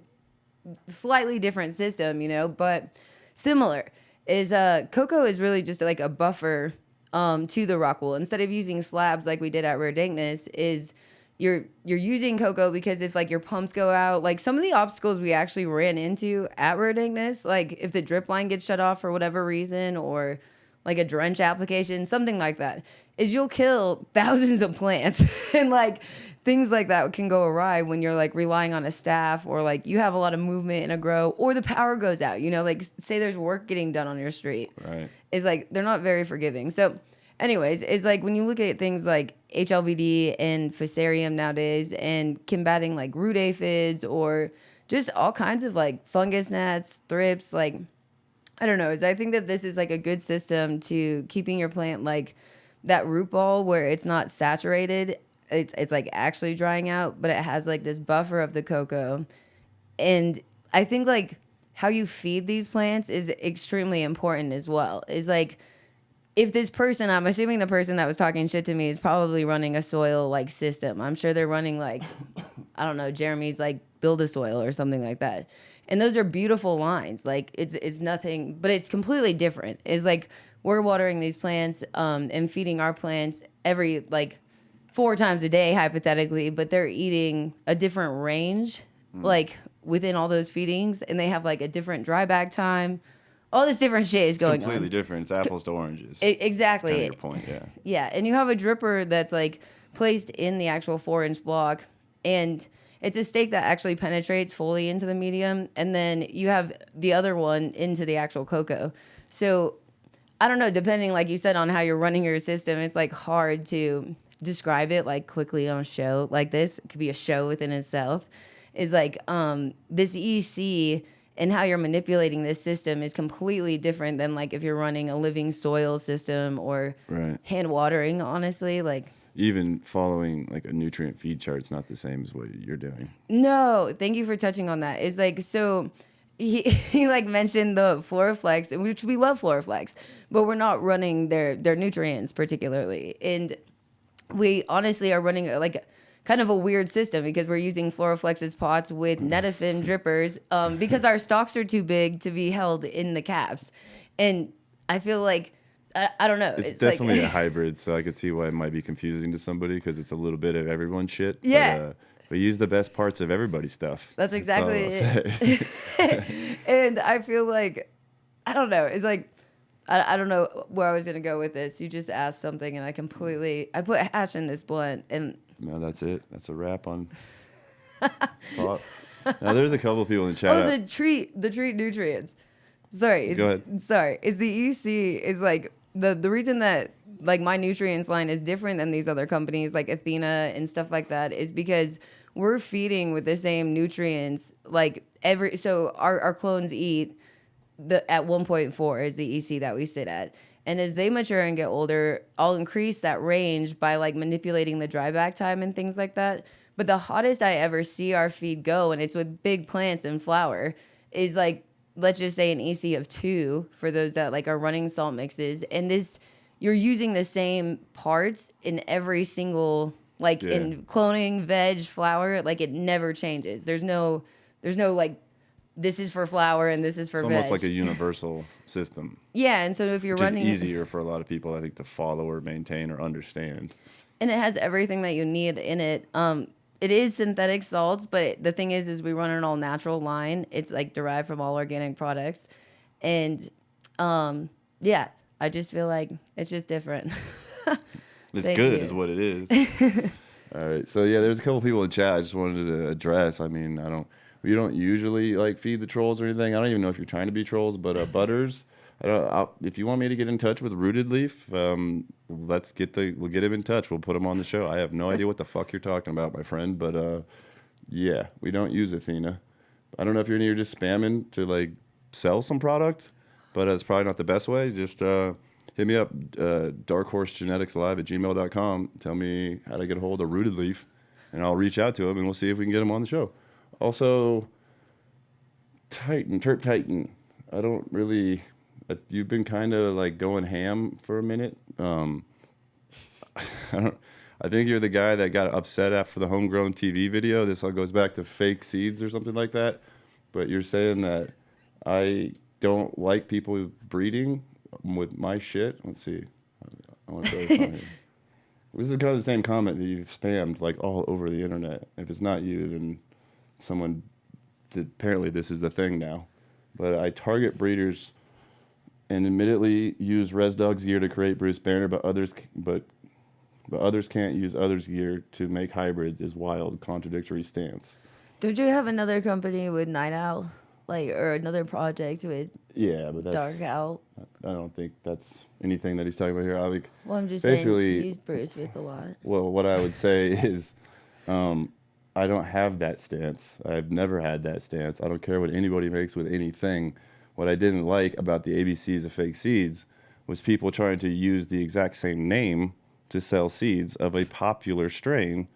slightly different system, you know, but similar, is cocoa is really just like a buffer to the Rockwool. Instead of using slabs like we did at Rare Dankness, is you're using cocoa because if like your pumps go out, like some of the obstacles we actually ran into at Rare Dankness, like if the drip line gets shut off for whatever reason, or like a drench application, something like that, is you'll kill thousands of plants. And like things like that can go awry when you're like relying on a staff, or like you have a lot of movement in a grow, or the power goes out, you know, like say there's work getting done on your street. Right. It's like they're not very forgiving. So anyways, it's like when you look at things like HLVD and Fusarium nowadays, and combating like root aphids or just all kinds of like fungus gnats, thrips, like I don't know. I think that this is like a good system to keeping your plant like that root ball where it's not saturated. It's like actually drying out, but it has like this buffer of the cocoa. And I think like how you feed these plants is extremely important as well. Is like if this person, I'm assuming the person that was talking shit to me is probably running a soil like system. I'm sure they're running like, I don't know, Jeremy's like Build a Soil or something like that. And those are beautiful lines. Like it's nothing, but it's completely different. It's like we're watering these plants and feeding our plants every like 4 times a day, hypothetically, but they're eating a different range, like within all those feedings, and they have like a different dry back time. All this different shit is going Completely on. different. It's apples to oranges. Exactly. Kind of your point, yeah. Yeah, and you have a dripper that's like placed in the actual 4-inch block, and it's a stake that actually penetrates fully into the medium, and then you have the other one into the actual cocoa. So I don't know, depending, like you said, on how you're running your system, it's like hard to describe it like quickly on a show like this. It could be a show within itself. Is like this EC and how you're manipulating this system is completely different than like if you're running a living soil system or hand watering, honestly. Like even following like a nutrient feed chart's not the same as what you're doing. No, thank you for touching on that. It's like, so he like mentioned the Floraflex, which we love Floraflex, but we're not running their nutrients particularly. And we honestly are running like kind of a weird system because we're using Floraflex's pots with Netafim drippers because our stalks are too big to be held in the caps. And I feel like, I don't know. It's definitely a hybrid, so I could see why it might be confusing to somebody because it's a little bit of everyone's shit. Yeah. But use the best parts of everybody's stuff. That's exactly it. And I feel like, I don't know. It's like, I don't know where I was going to go with this. You just asked something and I put hash in this blunt and... No, that's it. That's a wrap on thought. Now, there's a couple people in the chat. Oh, the treat nutrients. Sorry. Go ahead. Sorry. Is the EC is like the reason that like my nutrients line is different than these other companies like Athena and stuff like that is because we're feeding with the same nutrients like so our clones eat at 1.4 is the EC that we sit at. And as they mature and get older, I'll increase that range by like manipulating the dry back time and things like that. But the hottest I ever see our feed go, and it's with big plants and flower, is like, let's just say an EC of 2 for those that like are running salt mixes. And this, you're using the same parts in every single, like in cloning, veg, flower, like it never changes. There's no like, this is for flour and this is for veg. It's almost like a universal system. Yeah, and so if you're running... It's easier for a lot of people, I think, to follow or maintain or understand. And it has everything that you need in it. It is synthetic salts, but the thing is we run an all natural line. It's like derived from all organic products. And yeah, I just feel like it's just different. It's good is what it is. All right. So yeah, there's a couple people in chat I just wanted to address. I mean, we don't usually like feed the trolls or anything. I don't even know if you're trying to be trolls, but Butters, if you want me to get in touch with Rooted Leaf, we'll get him in touch. We'll put him on the show. I have no idea what the fuck you're talking about, my friend, but yeah, we don't use Athena. I don't know if you're in here just spamming to like sell some product, but that's probably not the best way. Just hit me up, darkhorsegeneticslive@gmail.com. Tell me how to get a hold of Rooted Leaf, and I'll reach out to him, and we'll see if we can get him on the show. Also, Terp Titan. I don't really... You've been kind of like going ham for a minute. I think you're the guy that got upset after the homegrown TV video. This all goes back to fake seeds or something like that. But you're saying that I don't like people breeding with my shit. Let's see. I want to try to find it. This is kind of the same comment that you've spammed like all over the internet. If it's not you, then someone did. Apparently this is the thing now. But I target breeders and admittedly use Res Dog's gear to create Bruce Banner, but others can't use others' gear to make hybrids is wild, contradictory stance. Don't you have another company with Night Owl? Or another project with but that's... Dark Owl? I don't think that's anything that he's talking about here. Well, I'm just basically, saying, use Bruce with a lot. Well, what I would say is I don't have that stance. I've never had that stance. I don't care what anybody makes with anything. What I didn't like about the ABCs of fake seeds was people trying to use the exact same name to sell seeds of a popular strain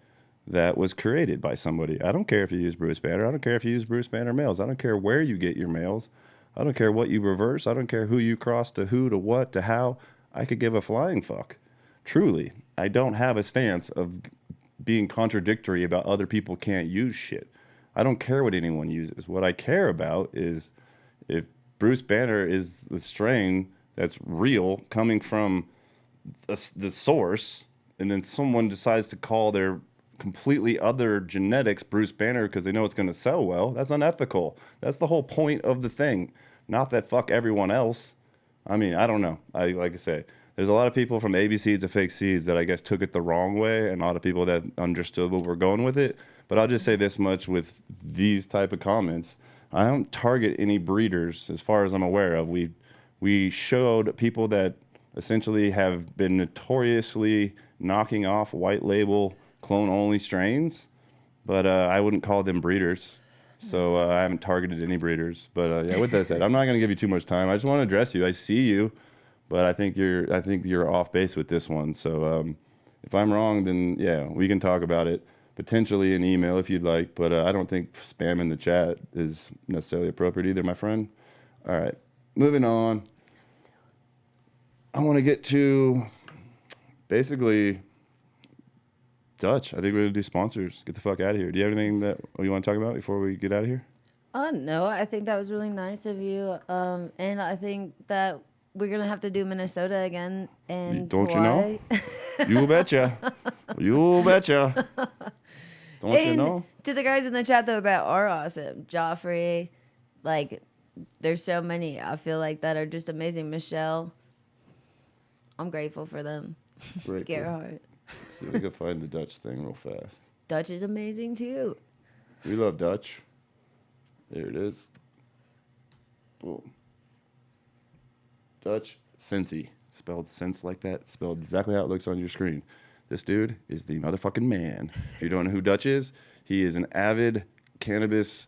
that was created by somebody. I don't care if you use Bruce Banner. I don't care if you use Bruce Banner males. I don't care where you get your males. I don't care what you reverse. I don't care who you cross to who, to what, to how. I could give a flying fuck. Truly, I don't have a stance of being contradictory about other people can't use shit. I don't care what anyone uses. What I care about is if Bruce Banner is the strain that's real coming from the source, and then someone decides to call their completely other genetics Bruce Banner because they know it's going to sell well, that's unethical. That's the whole point of the thing. Not that fuck everyone else. I mean, I don't know. Like I say, there's a lot of people from ABCs to fake seeds that I guess took it the wrong way, and a lot of people that understood what we're going with it. But I'll just say this much with these type of comments. I don't target any breeders as far as I'm aware of. We showed people that essentially have been notoriously knocking off white label clone-only strains, but I wouldn't call them breeders. So I haven't targeted any breeders. But yeah, with that said, I'm not going to give you too much time. I just want to address you. I see you, but I think you're off base with this one. So if I'm wrong, then yeah, we can talk about it. Potentially an email if you'd like, but I don't think spam in the chat is necessarily appropriate either, my friend. All right, moving on. I want to get to basically Dutch. I think we're going to do sponsors. Get the fuck out of here. Do you have anything that you want to talk about before we get out of here? No, I think that was really nice of you. And I think that we're going to have to do Minnesota again. And don't Hawaii. You know? You betcha. You betcha. Don't you know? To the guys in the chat, though, that are awesome. Joffrey, there's so many, I feel like, that are just amazing. Michelle, I'm grateful for them. Gerhard. See if we can find the Dutch thing real fast. Dutch is amazing, too. We love Dutch. There it is. Boom. Dutch Cincy. Spelled sense like that. Spelled exactly how it looks on your screen. This dude is the motherfucking man. If you don't know who Dutch is, he is an avid cannabis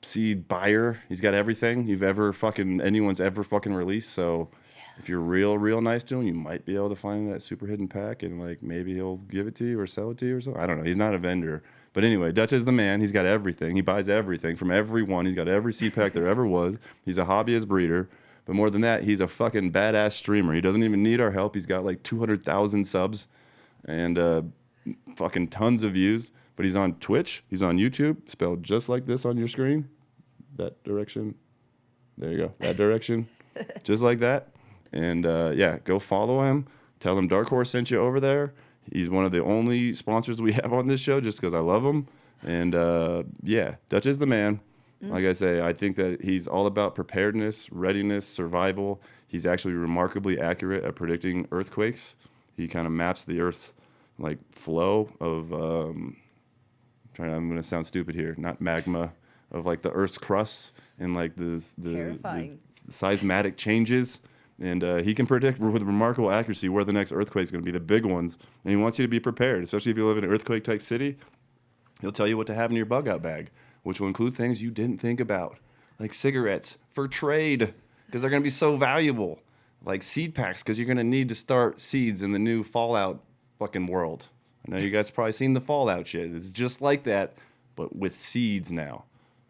seed buyer. He's got everything anyone's ever fucking released. So if you're real nice to him, you might be able to find that super hidden pack and maybe he'll give it to you or sell it to you or something. I don't know. He's not a vendor. But anyway, Dutch is the man. He's got everything. He buys everything from everyone. He's got every seed pack there ever was. He's a hobbyist breeder. But more than that, he's a fucking badass streamer. He doesn't even need our help. He's got 200,000 subs and fucking tons of views. But he's on Twitch. He's on YouTube, spelled just like this on your screen. That direction. There you go. That direction. Just like that. And yeah, go follow him. Tell him Dark Horse sent you over there. He's one of the only sponsors we have on this show just because I love him. And yeah, Dutch is the man. Like I say, I think that he's all about preparedness, readiness, survival. He's actually remarkably accurate at predicting earthquakes. He kind of maps the Earth's like flow of I'm gonna sound stupid here, not magma, of like the Earth's crust and like the Terrifying. seismic changes. And he can predict with remarkable accuracy where the next earthquake is going to be, the big ones. And he wants you to be prepared, especially if you live in an earthquake-type city. He'll tell you what to have in your bug-out bag, which will include things you didn't think about, like cigarettes for trade, because they're going to be so valuable. Like seed packs, because you're going to need to start seeds in the new Fallout fucking world. I know you guys have probably seen the Fallout shit. It's just like that, but with seeds now.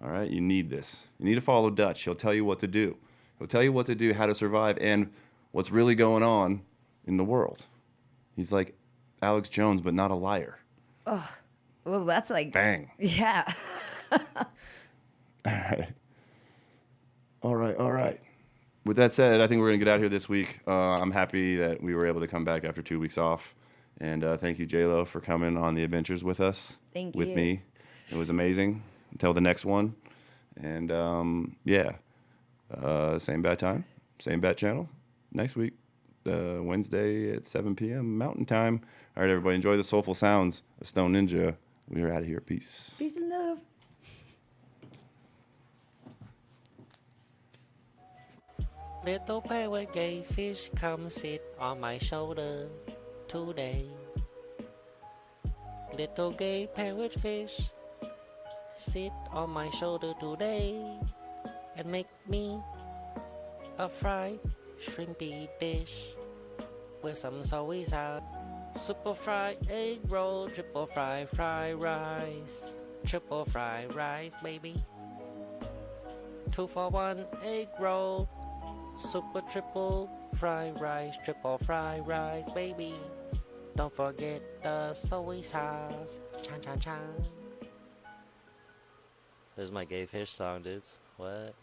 All right? You need this. You need to follow Dutch. He'll tell you what to do. He'll tell you what to do, how to survive, and what's really going on in the world. He's like Alex Jones, but not a liar. Oh, well, that's like... Bang. Yeah. All right. With that said, I think we're going to get out here this week. I'm happy that we were able to come back after 2 weeks off. And thank you, J-Lo, for coming on the adventures with us. Thank you. With me. It was amazing. Until the next one. And, same bad time, same bad channel. Next week, Wednesday at 7 p.m. Mountain Time. All right, everybody, enjoy the soulful sounds of Stone Ninja. We are out of here. Peace. Peace and love. Little pirate gay fish, come sit on my shoulder today. Little gay parrot fish, sit on my shoulder today and make me a fried shrimpy dish with some soy sauce. Super fried egg roll, triple fried rice, triple fried rice, baby. 2-for-1 egg roll, super triple fried rice, triple fried rice, baby. Don't forget the soy sauce. Chan chan chan. There's my gay fish song, dudes. What?